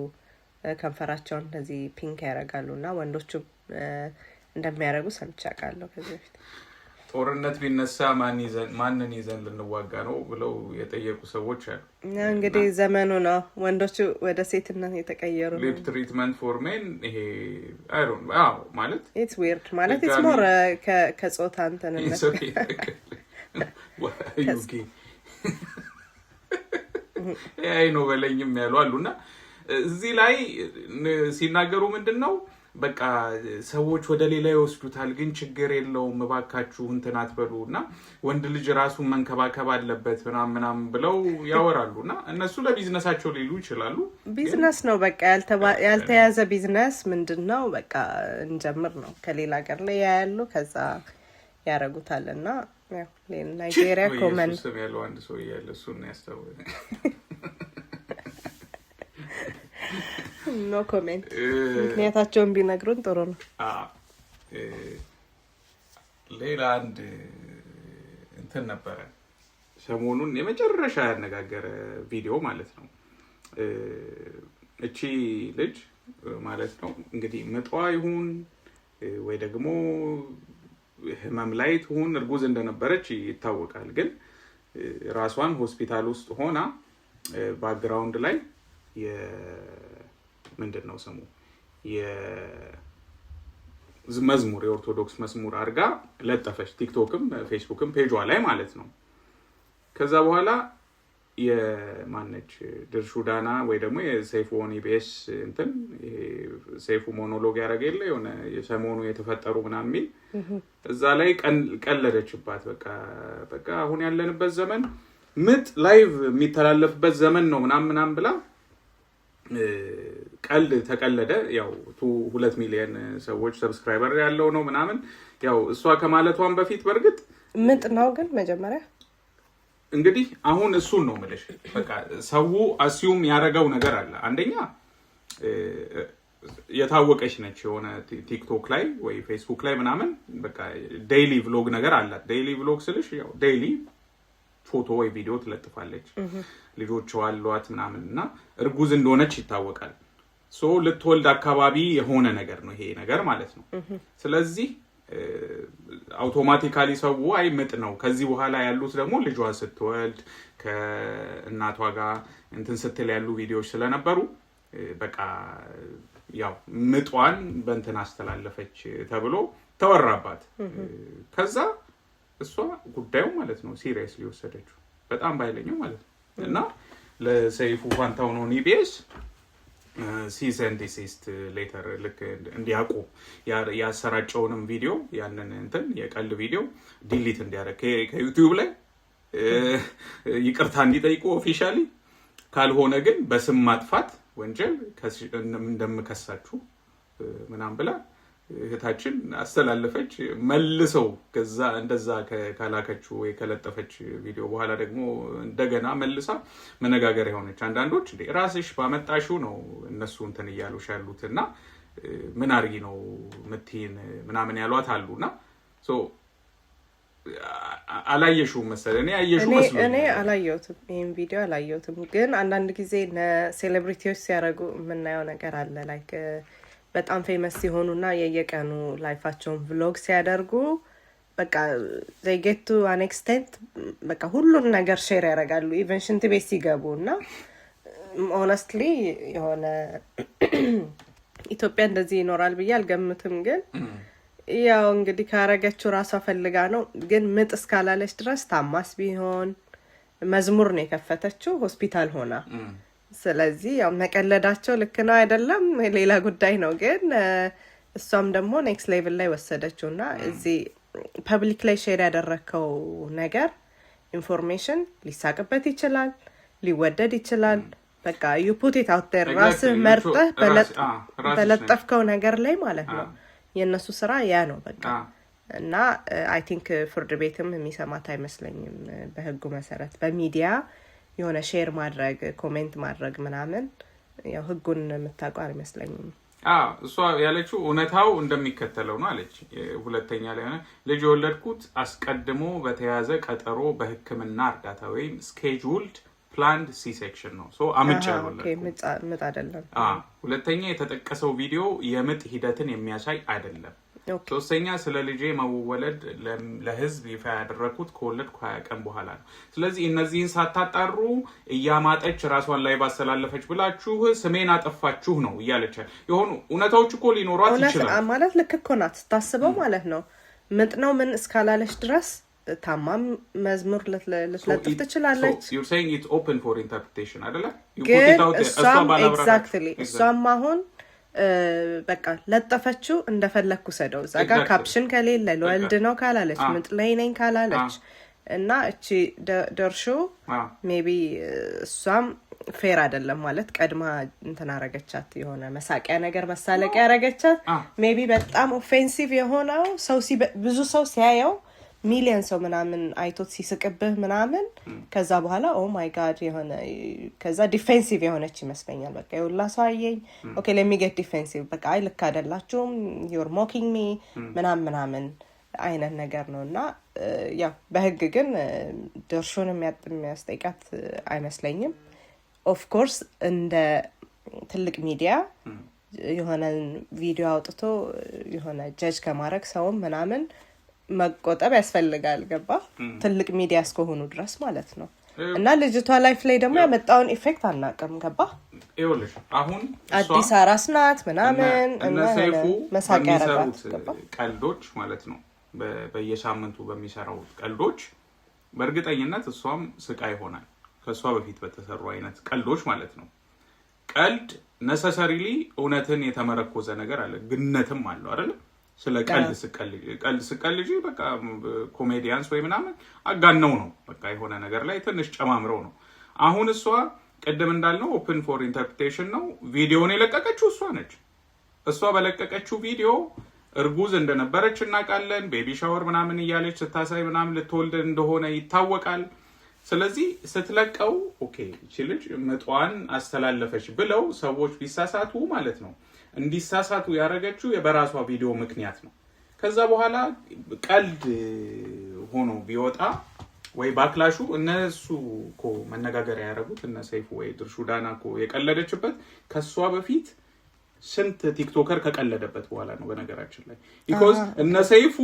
ከንፈራቸውን እንደዚህ ፒንክ ያደርጋሉና ወንዶቹ እንደሚያደርጉ ሰምቻለሁ ከዚህ በፊት ጦርነት ቢነሳ ማንን ይዘን ልንዋጋ ነው ብለው የጠየቁ ሰዎች አሉ እንግዲህ ዘመኑ ነው ወንዶቹ ወደ ሴትነት የተቀየሩ ሊፕ ትሪትመንት ፎር ሜን ይሄ አይ ዶንት ማለት it's weird ማለት it's more ከጾታ አንተነነት ዩጊ አይ ነው በለኝም ያሉ አሉና እዚህ ላይ ሲናገሩ ምንድነው በቃ ሰዎች ወደ ሌላ ይወስዱታል ግን ችግር የለውም መባካችሁ እንትን አትበሉና ወንድ ልጅ ራሱን መንከባከብ አለበት ምናምን ብለው ያወራሉና እነሱ ለቢዝነሳቸው ሊሉ ይችላሉ ቢዝነስ ነው በቃ ያልተያዘ ቢዝነስ ምንድነው በቃ እንጀምር ነው ከሌላ ሀገር ላይ ያያሉ ከዛ ያረጉታልና ያው ናይጄሪያ ኮመን ሰው ያለው አንድ ሰው ያለ እሱ ነው ያስተዋወቀ ኖ ኮሜንት ምክንያታቸውን ቢነግሩን ጥሩ ነው ሌላ አንድ እንትን ነበረ ሰሞኑን የመጨረሻ ያነጋገረ ቪዲዮ ማለት ነው እቺ ልጅ ማለት ነው እንግዲህ ምጧ ይሁን ወይ ደግሞ ህመም ላይ ትሁን እርጉዝ እንደነበረች ይታወቃል ግን ራሷን ሆስፒታል ውስጥ ሆና ባክግራውንድ ላይ ምንድነው ስሙ የመዝሙር የኦርቶዶክስ መዝሙር አርጋ ለጠፈች ቲክቶክም ፌስቡክም ፔጇ ላይ ማለት ነው ከዛ በኋላ የማነች ድርሹዳና ወይ ደግሞ የሰይፉን ኢቢኤስ እንትን ሰይፉ ሞኖሎግ ያረጋለ የሆነ የሰሞኑ የተፈጠሩ ምናምን እዛ ላይ ቀለደችባት በቃ አሁን ያለንበት ዘመን ምጥ ላይቭ የሚተላለፍበት ዘመን ነው ምናምን ብላ ቀልድ ተቀለደ ያው 2 ሚሊዮን ሰዎች ሰብስክራይበር ያለው ነው ምናምን ያው እሷ ከማለቷን በፊት በርግጥ ምጥ ነው ግን መጀመሪያ እንግዲህ አሁን እሱን ነው ማለት በቃ ሰው አሲዩም ያረጋው ነገር አለ አንደኛ የታወቀች ነች የሆነ ቲክቶክ ላይ ወይ ፌስቡክ ላይ ምናምን በቃ ዴይሊ ቭሎግ ነገር አላት ዴይሊ ቭሎግ ስልሽ ያው ዴይሊ ፎቶ ወይ ቪዲዮ ትለጥፋለች ልጆች አሏት ምናምንና እርጉዝ እንደሆነች ይታወቃል ሶ ልትወልድ አካባቢ የሆነ ነገር ነው ይሄ ነገር ማለት ነው ስለዚህ አውቶማቲካሊ ሰው አይመጥ ነው ከዚህ በኋላ ያሉት ደግሞ ልጇ ስትወልድ ከእናቷ ጋር እንትን ስትል ያሉ ቪዲዮዎች ስለነበሩ በቃ ያው ምጧን በእንትን አስተላለፈች ተብሎ ተወራባት ከዛ እሷ ጉዳዩ ማለት ነው ሲሪየስሊ ወሰደችው በጣም ባይለኛው ማለት ነው እና ለሰይፉ ፋንታውን ነው ኢቢኤስ ሲሰንዲሲስት ሌተር ልክ እንዲያቁ ያሰራጨውንም ቪዲዮ ያንን እንትን የቀልድ ቪዲዮ ዲሊት እንዲያደርግ ከዩቲዩብ ላይ ይቅርታ እንዲጠይቁ ኦፊሻሊ ካልሆነ ግን በስም ማጥፋት ወንጀል እንደምከሳችሁ ምናምን ብላ እህታችን አስተላለፈች። መልሰው ከዛ እንደዛ ካላከችው ወይ ከለጠፈች ቪዲዮ በኋላ ደግሞ እንደገና መልሳ መነጋገሪያ ሆነች። አንዳንዶች እንዴ ራስሽ ባመጣሽው ነው እነሱ እንትን እያሉሽ ያሉትና ምን አርጊ ነው ምትይን ምናምን ያሏት አሉና ሶ አላየሽውም መሰለኝ። እኔ አየሽው መስሎኝ እኔ አላየሁትም፣ ይሄን ቪዲዮ አላየሁትም። ግን አንዳንድ ጊዜ ሴሌብሪቲዎች ሲያረጉ የምናየው ነገር አለ። ላይክ በጣም ፌመስ ሲሆኑና የየቀኑ ላይፋቸውን ቭሎግ ሲያደርጉ በቃ they get to an extent በቃ ሁሉን ነገር ሼር ያደርጋሉ ኢቨን ሽንት ቤት ሲገቡ እና ሆነስትሊ የሆነ ኢትዮጵያ እንደዚህ ይኖራል ብዬ አልገምትም። ግን ያው እንግዲህ ካረገችው ራሷ ፈልጋ ነው። ግን ምጥ እስካላለች ድረስ ታማስ ቢሆን መዝሙር ነው የከፈተችው ሆስፒታል ሆና። ስለዚህ ያው መቀለዳቸው ልክ ነው አይደለም ሌላ ጉዳይ ነው። ግን እሷም ደግሞ ኔክስት ሌቭል ላይ ወሰደችውና እዚህ ፐብሊክ ላይ ሼር ያደረከው ነገር ኢንፎርሜሽን ሊሳቅበት ይችላል፣ ሊወደድ ይችላል። በቃ you put it out there ራስህ መርጠህ በለጠፍከው ነገር ላይ ማለት ነው። የነሱ ስራ ያ ነው በቃ። እና አይ ቲንክ ፍርድ ቤትም የሚሰማት አይመስለኝም በህጉ መሰረት በሚዲያ የሆነ ሼር ማድረግ ኮሜንት ማድረግ ምናምን ያው ህጉን የምታውቀው አይመስለኝም። እሷ ያለችው እውነታው እንደሚከተለው ነው አለች። ሁለተኛ ላይ ልጅ የወለድኩት አስቀድሞ በተያዘ ቀጠሮ በህክምና እርዳታ ወይም scheduled planned C-section ነው። አምጭ ያልወለድኩት ምጥ አይደለም። ሁለተኛ የተጠቀሰው ቪዲዮ የምጥ ሂደትን የሚያሳይ አይደለም። ሶስተኛ ስለ ልጄ መወለድ ለህዝብ ይፋ ያደረኩት ከወለድኩ 20 ቀን በኋላ ነው። ስለዚህ እነዚህን ሳታጣሩ እያማጠች ራሷን ላይ ባስተላለፈች ብላችሁ ስሜን አጠፋችሁ ነው እያለች። የሆኑ እውነታዎች እኮ ሊኖሯት ይችላል ማለት ልክ እኮ ናት ታስበው ማለት ነው። ምጥ ነው ምን እስካላለች ድረስ ታማም መዝሙር ልትለጥፍ ትችላለች። you're saying it's open for interpretation አይደለ? exactly እሷም አሁን በቃ ለጠፈችው እንደፈለኩ ሰደው ዛጋ ካፕሽን ከሌለ ለወልድ ነው ካላለች ምጥ ላይ ነኝ ካላለች እና እቺ ደርሾ ሜቢ እሷም ፌር አይደለም ማለት ቀድማ እንትን አረገቻት የሆነ መሳቂያ ነገር መሳለቂያ ያረገቻት ሜቢ በጣም ኦፌንሲቭ የሆነው ሰው ብዙ ሰው ሲያየው ሚሊየን ሰው ምናምን አይቶት ሲስቅብህ ምናምን ከዛ በኋላ ኦ ማይ ጋድ የሆነ ከዛ ዲፌንሲቭ የሆነች ይመስለኛል። በቃ ይውላ ሰው አየኝ ኦኬ let me get defensive በቃ አይ ልክ አይደላችሁም you're mocking me ምናምን አይነት ነገር ነውና ያው በህግ ግን ድርሹን የሚያስጠይቃት አይመስለኝም። ኦፍ ኮርስ እንደ ትልቅ ሚዲያ የሆነ ቪዲዮ አውጥቶ የሆነ ጀጅ ከማድረግ ሰውም ምናምን መቆጠብ ያስፈልጋል። ገባ ትልቅ ሚዲያ እስከሆኑ ድረስ ማለት ነው። እና ልጅቷ ላይፍ ላይ ደግሞ ያመጣውን ኢፌክት አናውቅም። ገባ ይኸውልሽ አሁን አዲስ አራስ ናት ምናምን እና ሰይፉ መሳቂያ ያረጋት ቀልዶች ማለት ነው። በየሳምንቱ በሚሰራው ቀልዶች በእርግጠኝነት እሷም ስቃይ ይሆናል ከሷ በፊት በተሰሩ አይነት ቀልዶች ማለት ነው። ቀልድ necessarily እውነትን የተመረኮዘ ነገር አለ፣ ግነትም አለው አይደል? ስለ ቀልድ ስቀልጂ በቃ ኮሜዲያንስ ወይ ምናምን አጋነው ነው በቃ የሆነ ነገር ላይ ትንሽ ጨማምረው ነው። አሁን እሷ ቀደም እንዳልነው ኦፕን ፎር ኢንተርፕሬቴሽን ነው። ቪዲዮውን የለቀቀችው እሷ ነች። እሷ በለቀቀችው ቪዲዮ እርጉዝ እንደነበረች እናውቃለን። ቤቢ ሻወር ምናምን እያለች ስታሳይ ምናምን ልትወልድ እንደሆነ ይታወቃል። ስለዚህ ስትለቀው ኦኬ እቺ ልጅ ምጧን አስተላለፈች ብለው ሰዎች ቢሳሳቱ ማለት ነው እንዲሳሳቱ ያረጋችሁ የበራሷ ቪዲዮ ምክንያት ነው። ከዛ በኋላ ቀልድ ሆኖ ቢወጣ ወይ ባክላሹ እነሱ እኮ መነጋገሪያ ያረጉት እነ ሰይፉ ወይ ድርሹ ዳና እኮ የቀለደችበት ከሷ በፊት ስንት ቲክቶከር ከቀለደበት በኋላ ነው በነገራችን ላይ because እነ ሰይፉ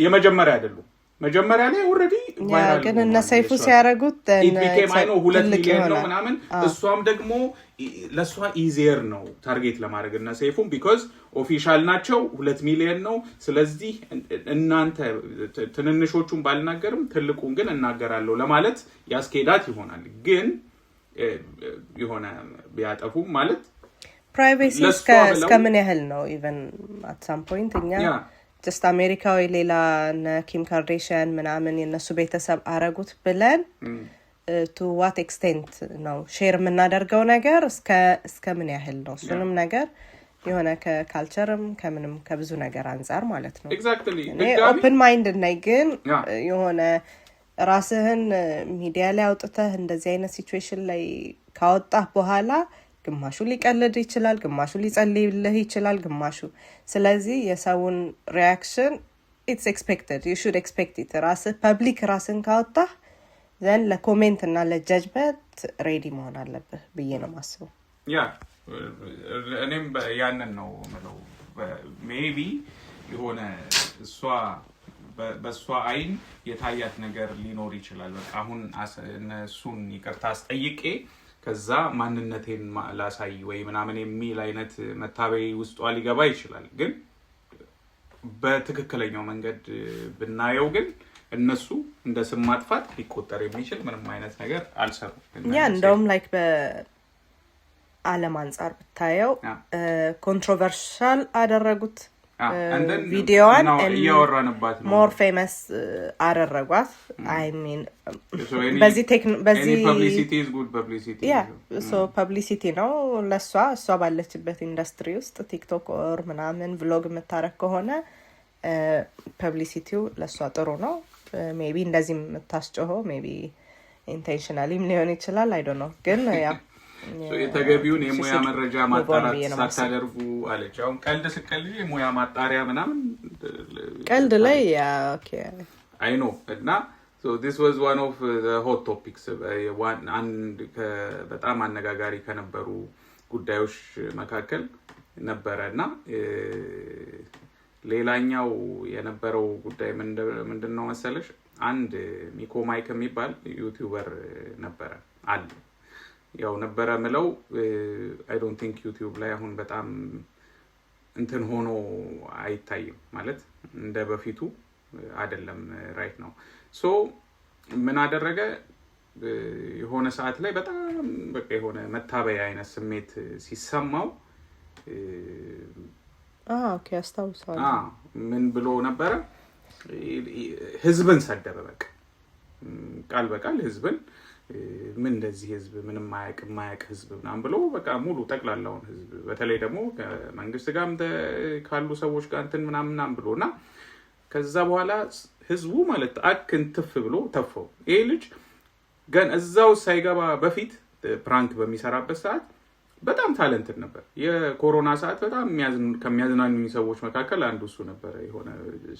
የመጀመሪያ አይደሉም። መጀመሪያ ላይ ኦሬዲ ቫይራል ግን እነ ሰይፉ ሲያረጉት ሁለት ሚሊዮን ነው ምናምን እሷም ደግሞ ለሷ ኢዚየር ነው ታርጌት ለማድረግ እና ሰይፉም because ኦፊሻል ናቸው 2 ሚሊዮን ነው። ስለዚህ እናንተ ትንንሾቹን ባልናገርም ትልቁን ግን እናገራለሁ ለማለት ያስኬዳት ይሆናል። ግን የሆነ ቢያጠፉ ማለት ፕራይቬሲ እስከምን ያህል ነው ኢቨን at some point እኛ just አሜሪካዊ ሌላ ኪም ካርዳሽያን ምናምን የነሱ ቤተሰብ አረጉት ብለን to what extent ነው ሼር የምናደርገው ነገር እስከ ምን ያህል ነው እሱንም ነገር የሆነ ከካልቸርም ከምንም ከብዙ ነገር አንፃር ማለት ነው ኤግዛክትሊ ኦፕን ማይንድ ነኝ ግን የሆነ ራስህን ሚዲያ ላይ አውጥተህ እንደዚህ አይነት ሲቹዌሽን ላይ ካወጣህ በኋላ ግማሹ ሊቀልድ ይችላል ግማሹ ሊጸልይልህ ይችላል ግማሹ ስለዚህ የሰውን ሪአክሽን it's expected you should expect it ራስህ ፐብሊክ ራስን ካወጣህ then ለኮሜንት እና ለጀጅመንት ሬዲ መሆን አለብህ ብዬ ነው ማስበው እኔም ያንን ነው ማለት ሜቢ የሆነ በሷ አይን የታያት ነገር ሊኖር ይችላል በቃ አሁን እነሱን ይቅርታ አስጠይቄ ከዛ ማንነቴን ላሳይ ወይ ምናምን የሚል አይነት መታበይ ውስጧ ሊገባ ይችላል ግን በትክክለኛው መንገድ ብናየው ግን እነሱ እንደ ስም ማጥፋት ሊቆጠር የሚችል ምንም አይነት ነገር አልሰሩም እንደውም ላይክ በአለም አንፃር ብታየው ኮንትሮቨርሻል አደረጉት ቪዲዮዋን እያወራንባት ነው ሞር ፌመስ አደረጓት I mean በዚህ publicity is good publicity so publicity ነው እሷ ባለችበት ኢንዱስትሪ ውስጥ ቲክቶክ ኦር ምናምን vlog የምታረግ ከሆነ ፐብሊሲቲው ለሷ ጥሩ ነው ሜቢ እንደዚህ የምታስጮኸው ሜቢ ኢንቴንሽናሊም ሊሆን ይችላል I don't know ግን የተገቢውን የሙያ መረጃ ማጣራት ሳታደርጉ አለች አሁን ቀልድ ስቀልጂ የሙያ ማጣሪያ ምናምን ቀልድ ላይ ኦኬ I know እና so this was one of the hot topics አንድ በጣም አነጋጋሪ ከነበሩ ጉዳዮች መካከል ነበረና ሌላኛው የነበረው ጉዳይ ምንድነው መሰለሽ አንድ ሚኮ ማይክ የሚባል ዩቲዩበር ነበረ አለ ያው ነበረ ምለው I don't think YouTube ላይ አሁን በጣም እንትን ሆኖ አይታይም ማለት እንደ በፊቱ አይደለም ራይት ነው ሶ ምን አደረገ የሆነ ሰዓት ላይ በጣም በቃ የሆነ መታበያ አይነት ስሜት ሲሰማው ኦኬ አስተውሳለሁ ምን ብሎ ነበር ህዝብን ሰደበ በቃ ቃል በቃል ህዝብን ምን እንደዚህ ህዝብ ምንም ማያቅ ህዝብ ምናምን ብሎ በቃ ሙሉ ጠቅላላውን ህዝብ በተለይ ደግሞ ከመንግስት ጋርም ካሉ ሰዎች ጋር እንትን ምናምን ብሎና ከዛ በኋላ ህዝቡ ማለት አክንትፍ ብሎ ተፈው ይሄ ልጅ ገን እዛው ሳይገባ በፊት ፕራንክ በሚሰራበት ሰዓት በጣም ታለንትድ ነበር የኮሮና ሰዓት በጣም ከሚያዝናኑ ሰዎች መካከል አንዱ እሱ ነበር የሆነ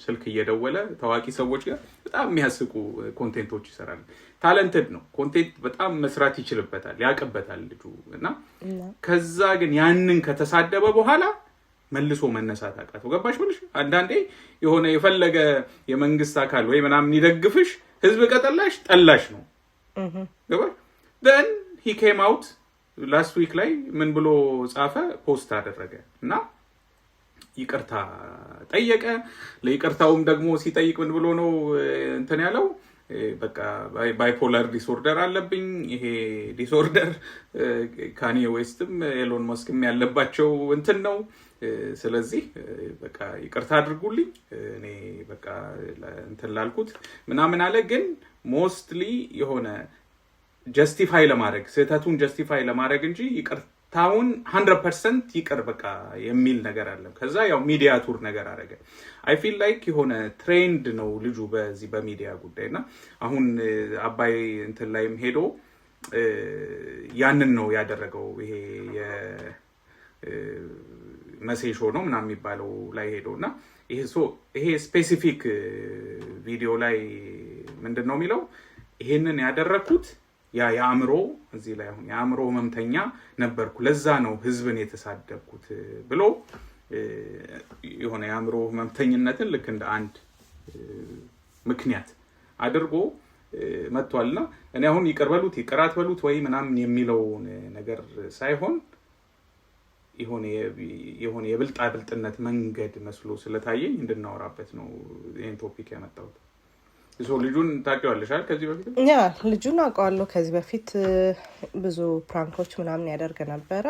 ስልክ እየደወለ ታዋቂ ሰዎች ጋር በጣም የሚያስቁ ኮንቴንቶች ይሰራል ታለንትድ ነው ኮንቴንት በጣም መስራት ይችላልበታል ያቀበታል ልጁ እና ከዛ ግን ያንን ከተሳደበ በኋላ መልሶ መነሳት አቃተው ገባሽ ብለሽ አንዳንዴ የሆነ የፈለገ የመንግስት አካል ወይ ምናምን ይደግፍሽ ህዝብ ቀጠላሽ ጠላሽ ነው ገባሽ then he came out last week ላይ ምን ብሎ ጻፈ ፖስት አደረገ እና ይቅርታ ጠየቀ ለይቅርታውም ደግሞ ሲጠይቅ ምን ብሎ ነው እንትን ያለው በቃ ባይፖላር ዲስኦርደር አለብኝ ይሄ ዲስኦርደር ካኒ ዌስትም ኤሎን ማስክም ያለባቸው እንትን ነው ስለዚህ በቃ ይቅርታ አድርጉልኝ እኔ በቃ እንትን ላልኩት ምናምን አለ ግን ሞስትሊ የሆነ ጀስቲፋይ ለማድረግ ስህተቱን ጀስቲፋይ ለማድረግ እንጂ ይቅርታውን 100% ይቅር በቃ የሚል ነገር አለ ከዛ ያው ሚዲያ ቱር ነገር አደረገ I feel like የሆነ ትሬንድ ነው ልጁ በዚህ በሚዲያ ጉዳይና አሁን አባይ እንትን ላይም ሄዶ ያንን ነው ያደረገው ይሄ መሴሾ ነው ምናምን የሚባለው ላይ ሄዶና ይሄ ስፔሲፊክ ቪዲዮ ላይ ምንድነው የሚለው ይሄንን ያደረኩት ያአምሮ እዚህ ላይ አሁን ያአምሮ ህመምተኛ ነበርኩ ለዛ ነው ህዝብን የተሳደብኩት ብሎ የሆነ ያአምሮ ህመምተኝነትን ልክ እንደ አንድ ምክንያት አድርጎ መጥቷልና እኔ አሁን ይቀርበሉት ይቀራት በሉት ወይ ምናምን የሚለው ነገር ሳይሆን የሆነ የብልጣ ብልጥነት መንገድ መስሎ ስለታየኝ እንድናወራበት ነው ይሄን ቶፒክ ያመጣሁት እሱ ልጁን ታውቂዋለሽ አይደል ከዚህ በፊት ያ ልጁን አውቀዋለሁ ከዚህ በፊት ብዙ ፕራንኮች ምናምን ያደርግ ነበር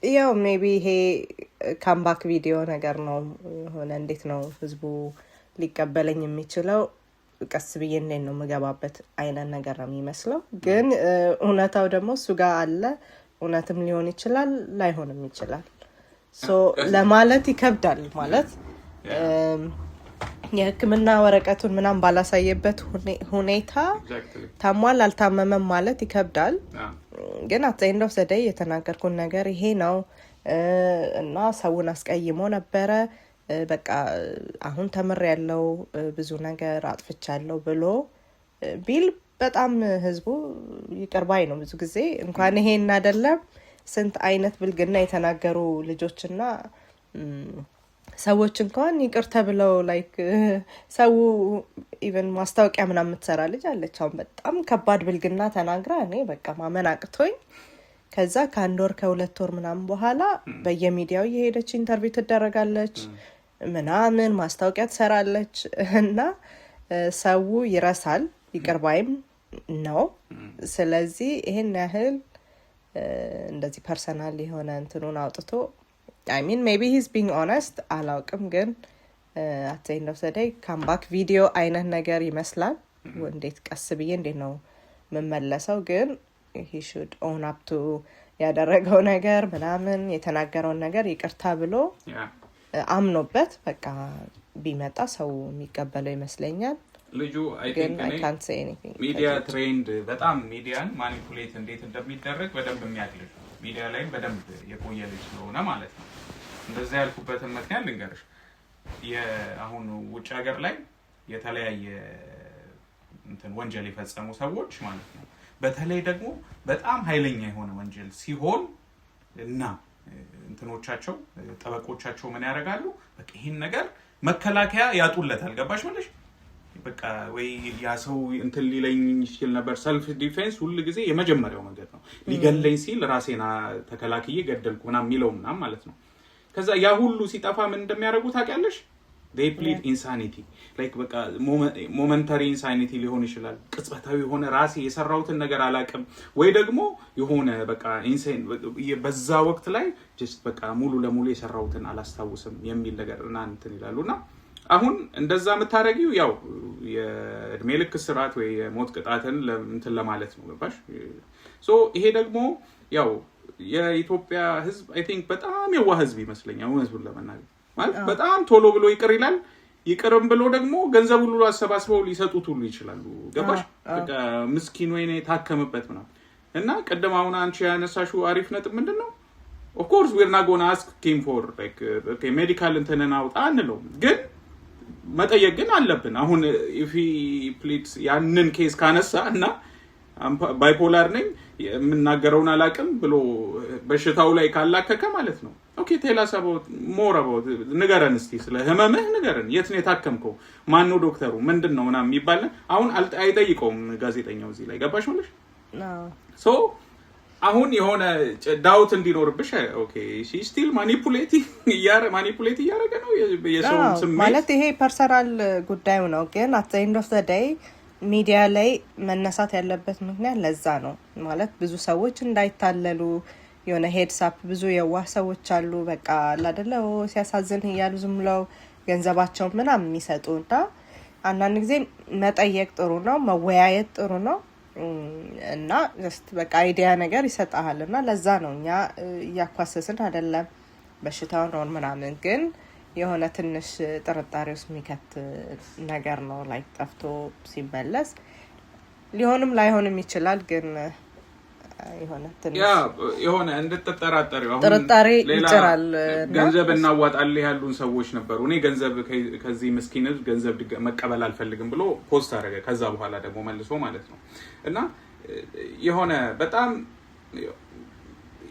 ያው ሜቢ ይሄ ካምባክ ቪዲዮ ነገር ነው ሆነ እንዴት ነው ህዝቡ ሊቀበለኝ የሚችለው ቀስ ብዬ እንዴት ነው የምገባበት አይነት ነገር ነው የሚመስለው። ግን እውነታው ደግሞ እሱ ጋር አለ። እውነትም ሊሆን ይችላል ላይሆንም ይችላል። ለማለት ይከብዳል። ማለት የሕክምና ወረቀቱን ምናምን ባላሳየበት ሁኔታ ታሟል አልታመመም ማለት ይከብዳል። ግን at the end of the day የተናገርኩት ነገር ይሄ ነው እና ሰውን አስቀይሞ ነበረ። በቃ አሁን ተምሬያለሁ፣ ብዙ ነገር አጥፍቻለሁ ብሎ ቢል በጣም ህዝቡ ይቅር ባይ ነው። ብዙ ጊዜ እንኳን ይሄን አይደለም ስንት አይነት ብልግና የተናገሩ ልጆችና ሰዎች እንኳን ይቅር ተብለው ላይክ ሰው ኢቭን ማስታወቂያ ምናምን የምትሰራ ልጅ አለች። አሁን በጣም ከባድ ብልግና ተናግራ እኔ በቃ ማመን አቅቶኝ ከዛ ከአንድ ወር ከሁለት ወር ምናምን በኋላ በየሚዲያው እየሄደች ኢንተርቪው ትደረጋለች ምናምን ማስታወቂያ ትሰራለች እና ሰው ይረሳል። ይቅር ባይም ነው። ስለዚህ ይሄን ያህል እንደዚህ ፐርሰናል የሆነ እንትኑን አውጥቶ I mean maybe he's being honest አላውቅም። ግን at the end of the day comeback video አይነት ነገር ይመስላል። እንዴት ቀስ ብዬ እንዴት ነው መመለሰው? ግን he should own up to ያደረገው ነገር ምናምን የተናገረውን ነገር ይቅርታ ብሎ አምኖበት በቃ ቢመጣ ሰው የሚቀበለው ይመስለኛል። ልጁ I think ሚዲያ ትሬንድ በጣም ሚዲያን ማኒፑሌት እንዴት እንደሚደረግ በደንብ የሚያውቅ ሚዲያ ላይ በደንብ የቆየ ልጅ ስለሆነ ማለት ነው። እንደዛ ያልኩበትን ምክንያት ልንገርሽ። አሁን ውጭ ሀገር ላይ የተለያየ እንትን ወንጀል የፈጸሙ ሰዎች ማለት ነው በተለይ ደግሞ በጣም ኃይለኛ የሆነ ወንጀል ሲሆን እና እንትኖቻቸው ጠበቆቻቸው ምን ያደርጋሉ? በቃ ይሄን ነገር መከላከያ ያጡለታል። ገባሽ ማለት በቃ ወይ ያ ሰው እንትን ሊለኝ ይችላል ነበር። ሰልፍ ዲፌንስ ሁሉ ጊዜ የመጀመሪያው መንገድ ነው። ሊገለኝ ሲል ራሴና ተከላክዬ ገደልኩ ምናምን የሚለው ምናምን ማለት ነው። ከዛ ያ ሁሉ ሲጠፋ ምን እንደሚያደርጉ ታውቂያለሽ? they plead insanity like በቃ momentary insanity ሊሆን ይችላል። ቅጽበታዊ የሆነ ራሴ የሰራሁትን ነገር አላውቅም ወይ ደግሞ የሆነ በቃ ኢንሴን በዛ ወቅት ላይ just በቃ ሙሉ ለሙሉ የሰራሁትን አላስታውስም የሚል ነገር እና እንትን ይላሉና አሁን እንደዛ የምታረጊው ያው የእድሜ ልክ እስራት ወይ የሞት ቅጣትን እንትን ለማለት ነው። ገባሽ? ሶ ይሄ ደግሞ ያው የኢትዮጵያ ህዝብ I think በጣም የዋህ ህዝብ ይመስለኛል። ህዝቡን ለመናገር ማለት በጣም ቶሎ ብሎ ይቅር ይላል። ይቅርም ብሎ ደግሞ ገንዘብ ሁሉ አሰባስበው ሊሰጡት ሁሉ ይችላሉ። ገባሽ? በቃ ምስኪን ወይኔ ታከምበት ምናምን እና ቀደም አሁን አንቺ ያነሳሽው አሪፍ ነጥብ ምንድነው? of course we're not going to ask him for like okay medical እንትንን አውጣ አንለው ግን መጠየቅ ግን አለብን። አሁን if he pleads ያንን ኬስ ካነሳ እና ባይፖላር ነኝ የምናገረውን አላቅም ብሎ በሽታው ላይ ካላከከ ማለት ነው ኦኬ tell us about more about ንገረን እስቲ ስለ ህመምህ ንገረን። የት ነው የታከምከው? ማን ነው ዶክተሩ? ምንድነው ምናምን የሚባል አሁን አይጠይቀውም ጋዜጠኛው እዚህ ላይ። ገባሽ ማለት ነው? ሶ አሁን የሆነ ዳውት እንዲኖርብሽ ኦኬ she still manipulating እያደረገ ነው የሰው ስሜት ማለት ይሄ ፐርሰናል ጉዳዩ ነው። ግን at the end of the day ሚዲያ ላይ መነሳት ያለበት ምክንያት ለዛ ነው ማለት ብዙ ሰዎች እንዳይታለሉ የሆነ ሄድስ አፕ ብዙ የዋህ ሰዎች አሉ በቃ አይደለ ሲያሳዝን እያሉ ዝም ብለው ገንዘባቸው ምናምን የሚሰጡና አንዳንድ ጊዜ መጠየቅ ጥሩ ነው፣ መወያየት ጥሩ ነው እና just በቃ አይዲያ ነገር ይሰጣልና ለዛ ነው እኛ ያኳሰስን አይደለም በሽታው ነው ምናምን። ግን የሆነ ትንሽ ጥርጣሬ ውስጥ የሚከት ነገር ነው ላይ ጠፍቶ ሲመለስ ሊሆንም ላይሆንም ይችላል። ግን የሆነ ትንሽ የሆነ እንድትጠራጠሪው አሁን ጥርጣሬ ይጭራል። ገንዘብ እናዋጣለን ያሉን ሰዎች ነበሩ። እኔ ገንዘብ ከዚህ ምስኪን ገንዘብ መቀበል አልፈልግም ብሎ ፖስት አደረገ። ከዛ በኋላ ደግሞ መልሶ ማለት ነው እና የሆነ በጣም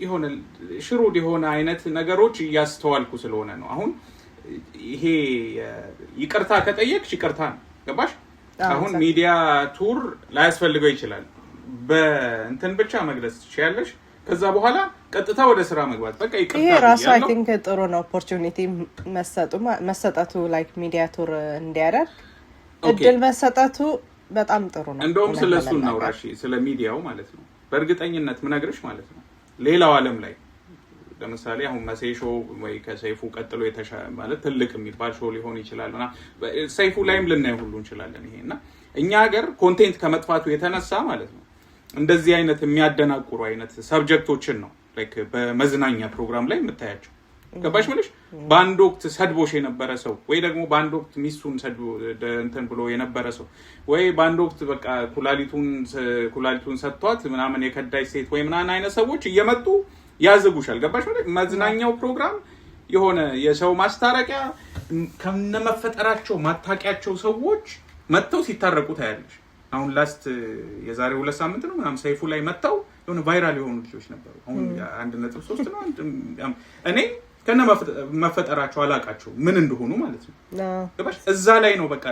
የሆነ ሽሩድ የሆነ አይነት ነገሮች እያስተዋልኩ ስለሆነ ነው አሁን ይሄ ይቅርታ ከጠየቅሽ ይቅርታ ነው። ገባሽ? አሁን ሚዲያ ቱር ላያስፈልገው ይችላል። በእንትን ብቻ መግለጽ ትችያለሽ። ከዛ በኋላ ቀጥታ ወደ ስራ መግባት በቃ ይቅርታ። ይሄ ራሱ I think ጥሩ ነው ኦፖርቹኒቲ መሰጠቱ ላይክ ሚዲያ ቱር እንዲያደርግ እድል መሰጠቱ በጣም ጥሩ ነው። እንደውም ስለሱ እናውራሽ ስለ ሚዲያው ማለት ነው። በእርግጠኝነት ምነግርሽ ማለት ነው ሌላው ዓለም ላይ ለምሳሌ አሁን መሴ ሾው ወይ ከሰይፉ ቀጥሎ ማለት ትልቅ የሚባል ሾው ሊሆን ይችላል እና ሰይፉ ላይም ልናይ ሁሉ እንችላለን። ይሄና እኛ ሀገር ኮንቴንት ከመጥፋቱ የተነሳ ማለት ነው እንደዚህ አይነት የሚያደናቁሩ አይነት ሰብጀክቶችን ነው ላይክ በመዝናኛ ፕሮግራም ላይ የምታያቸው። ገባሽ ማለት በአንድ ወቅት ሰድቦሽ የነበረ ሰው ወይ ደግሞ በአንድ ወቅት ሚስቱን ሰድቦ እንትን ብሎ የነበረ ሰው ወይ በአንድ ወቅት በቃ ኩላሊቱን ሰጥቷት ምናምን የከዳች ሴት ወይ ምናምን አይነት ሰዎች እየመጡ ያዝጉሻል። ገባሽ ማለት መዝናኛው ፕሮግራም የሆነ የሰው ማስታረቂያ ከነመፈጠራቸው ማታቂያቸው ሰዎች መጥተው ሲታረቁ ታያለሽ። አሁን ላስት የዛሬ 2 ሳምንት ነው ምናምን ሰይፉ ላይ መጥተው የሆነ ቫይራል የሆኑ ልጆች ነበሩ። አሁን 1.3 ነው እኔ ከነ መፈጠራቸው አላቃቸው ምን እንደሆኑ ማለት ነው። ገባሽ እዛ ላይ ነው በቃ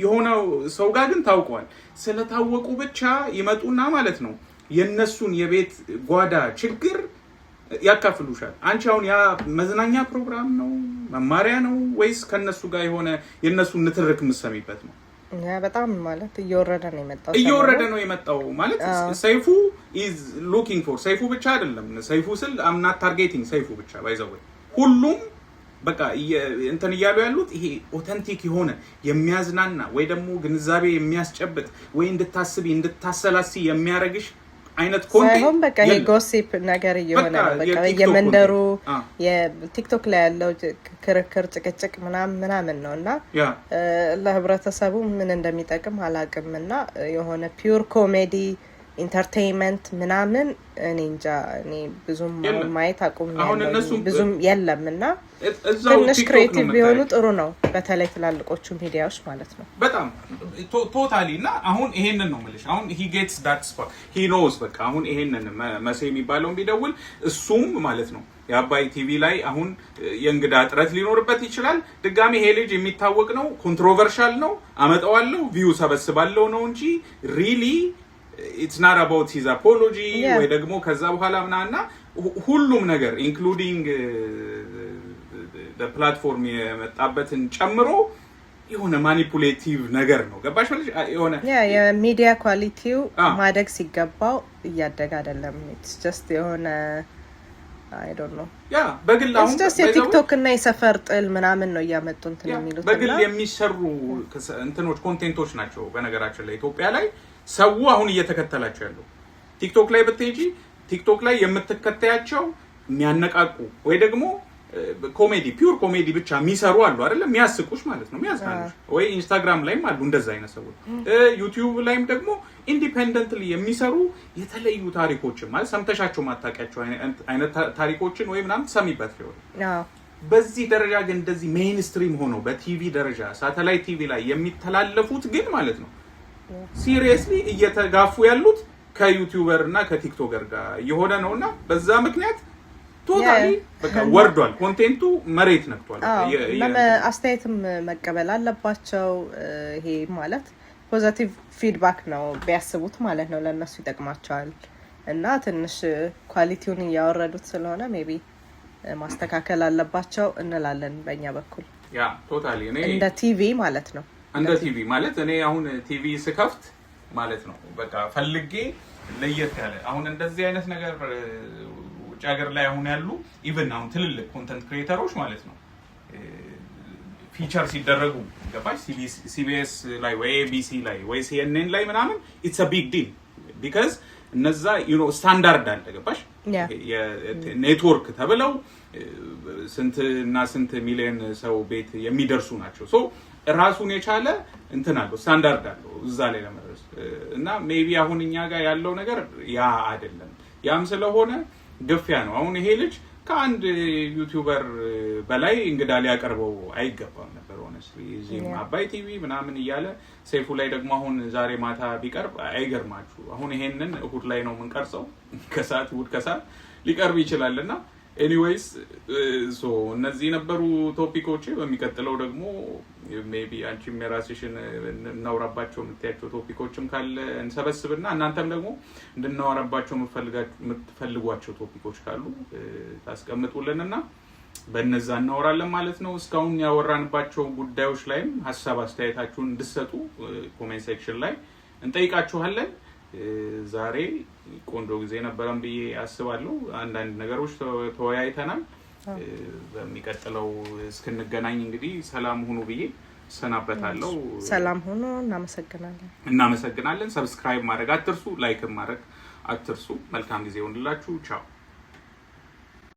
የሆነው ሰው ጋር ግን ታውቀዋል። ስለታወቁ ብቻ ይመጡና ማለት ነው የነሱን የቤት ጓዳ ችግር ያካፍሉሻል። አንቺ አሁን ያ መዝናኛ ፕሮግራም ነው መማሪያ ነው ወይስ ከነሱ ጋር የሆነ የነሱን ንትርክ የምትሰሚበት ነው? በጣም ማለት እየወረደ ነው የመጣው ማለት ሰይፉ is looking for ሰይፉ ብቻ አይደለም። ሰይፉ ስል I'm not targeting ሰይፉ ብቻ ባይዘው ሁሉም በቃ እንትን እያሉ ያሉት ይሄ ኦተንቲክ የሆነ የሚያዝናና ወይ ደግሞ ግንዛቤ የሚያስጨብጥ ወይ እንድታስቢ እንድታሰላሲ የሚያረግሽ አይነት ኮንቴንት ሳይሆን በቃ ይሄ ጎሲፕ ነገር እየሆነ ነው። በቃ የመንደሩ የቲክቶክ ላይ ያለው ክርክር ጭቅጭቅ ምናምን ነውና ለህብረተሰቡ ምን እንደሚጠቅም አላቅምና የሆነ ፒውር ኮሜዲ ኢንተርቴይንመንት ምናምን እኔ እንጃ እኔ ብዙም ማየት አቁሜያለሁ። ብዙም የለምና ትንሽ ክሬቲቭ ቢሆኑ ጥሩ ነው፣ በተለይ ትላልቆቹ ሚዲያዎች ማለት ነው። በጣም ቶታሊ እና አሁን ይሄንን ነው የምልሽ። አሁን he gets that spot he knows በቃ አሁን ይሄንን መሴ የሚባለውን ቢደውል እሱም ማለት ነው የአባይ ቲቪ ላይ አሁን የእንግዳ ጥረት ሊኖርበት ይችላል። ድጋሚ ይሄ ልጅ የሚታወቅ ነው፣ ኮንትሮቨርሻል ነው፣ አመጣዋለሁ ቪው ሰበስባለሁ ነው እንጂ ሪሊ it's not about his apology ወይ ደግሞ ከዛ በኋላ ምናና ሁሉም ነገር ኢንክሉዲንግ the platform የመጣበትን ጨምሮ የሆነ ማኒፑሌቲቭ ነገር ነው። ገባሽ ማለት የሆነ የሚዲያ ኳሊቲው ማደግ ሲገባው እያደገ አይደለም። it's just የሆነ I don't know በግል አሁን የቲክቶክ እና የሰፈር ጥል ምናምን ነው እያመጡ እንትን የሚሉት በግል የሚሰሩ እንትኖች ኮንቴንቶች ናቸው። በነገራችን ላይ ኢትዮጵያ ላይ ሰው አሁን እየተከተላቸው ያለው ቲክቶክ ላይ ብትሄጂ ቲክቶክ ላይ የምትከታያቸው የሚያነቃቁ ወይ ደግሞ ኮሜዲ ፒውር ኮሜዲ ብቻ የሚሰሩ አሉ አይደል? የሚያስቁሽ ማለት ነው የሚያዝናኑሽ። ወይ ኢንስታግራም ላይም አሉ እንደዛ አይነት ሰዎች። ዩቲዩብ ላይም ደግሞ ኢንዲፔንደንትሊ የሚሰሩ የተለዩ ታሪኮችን ማለት ሰምተሻቸው ማታውቂያቸው አይነት ታሪኮችን ወይ ምናምን ትሰሚበት ይሆናል። በዚህ ደረጃ ግን እንደዚህ ሜይንስትሪም ሆኖ በቲቪ ደረጃ ሳተላይት ቲቪ ላይ የሚተላለፉት ግን ማለት ነው ሲሪየስሊ እየተጋፉ ያሉት ከዩቲዩበር እና ከቲክቶከር ጋር የሆነ ነውና በዛ ምክንያት ቶታሊ በቃ ወርዷል። ኮንቴንቱ መሬት ነክቷል። አስተያየትም መቀበል አለባቸው። ይሄ ማለት ፖዚቲቭ ፊድባክ ነው ቢያስቡት ማለት ነው፣ ለነሱ ይጠቅማቸዋል። እና ትንሽ ኳሊቲውን እያወረዱት ስለሆነ ሜቢ ማስተካከል አለባቸው እንላለን በእኛ በኩል። ቶታሊ እኔ እንደ ቲቪ ማለት ነው እንደ ቲቪ ማለት እኔ አሁን ቲቪ ስከፍት ማለት ነው በቃ ፈልጌ ለየት ያለ አሁን እንደዚህ አይነት ነገር ውጭ ሀገር ላይ አሁን ያሉ ኢቭን አሁን ትልልቅ ኮንተንት ክሬተሮች ማለት ነው ፊቸር ሲደረጉ ገባሽ ሲቢኤስ ላይ ወይ ኤቢሲ ላይ ወይ ሲኤንኤን ላይ ምናምን ኢትስ አ ቢግ ዲል ቢካዝ እነዛ ዩ ኖ ስታንዳርድ አለ ገባሽ ኔትወርክ ተብለው ስንት ሚሊዮን ሰው ቤት የሚደርሱ ናቸው። ሶ ራሱን የቻለ እንትን አለው ስታንዳርድ አለው እዛ ላይ ለመድረስ እና ሜቢ አሁን እኛ ጋር ያለው ነገር ያ አይደለም። ያም ስለሆነ ግፊያ ነው። አሁን ይሄ ልጅ ከአንድ ዩቲዩበር በላይ እንግዳ ሊያቀርበው አይገባም ነበር ሆነስሊ እዚህም አባይ ቲቪ ምናምን እያለ ሰይፉ ላይ ደግሞ አሁን ዛሬ ማታ ቢቀርብ አይገርማችሁ። አሁን ይሄንን እሁድ ላይ ነው የምንቀርጸው ከሰዓት እሁድ ከሰዓት ሊቀርብ ይችላልና ኤኒዌይስ ሶ እነዚህ ነበሩ ቶፒኮች። በሚቀጥለው ደግሞ ሜቢ አንቺም የራስሽን እናውራባቸው የምትያቸው ቶፒኮችም ካለ እንሰበስብና እናንተም ደግሞ እንድናወራባቸው የምትፈልጓቸው ቶፒኮች ካሉ ታስቀምጡልንና በእነዛ እናወራለን ማለት ነው። እስካሁን ያወራንባቸው ጉዳዮች ላይም ሀሳብ አስተያየታችሁን እንድትሰጡ ኮሜንት ሴክሽን ላይ እንጠይቃችኋለን። ዛሬ ቆንጆ ጊዜ ነበረን ብዬ አስባለሁ። አንዳንድ ነገሮች ተወያይተናል። በሚቀጥለው እስክንገናኝ እንግዲህ ሰላም ሁኑ ብዬ ሰናበታለሁ። ሰላም ሁኑ። እናመሰግናለን። ሰብስክራይብ ማድረግ አትርሱ፣ ላይክ ማድረግ አትርሱ። መልካም ጊዜ ይሁንላችሁ። ቻው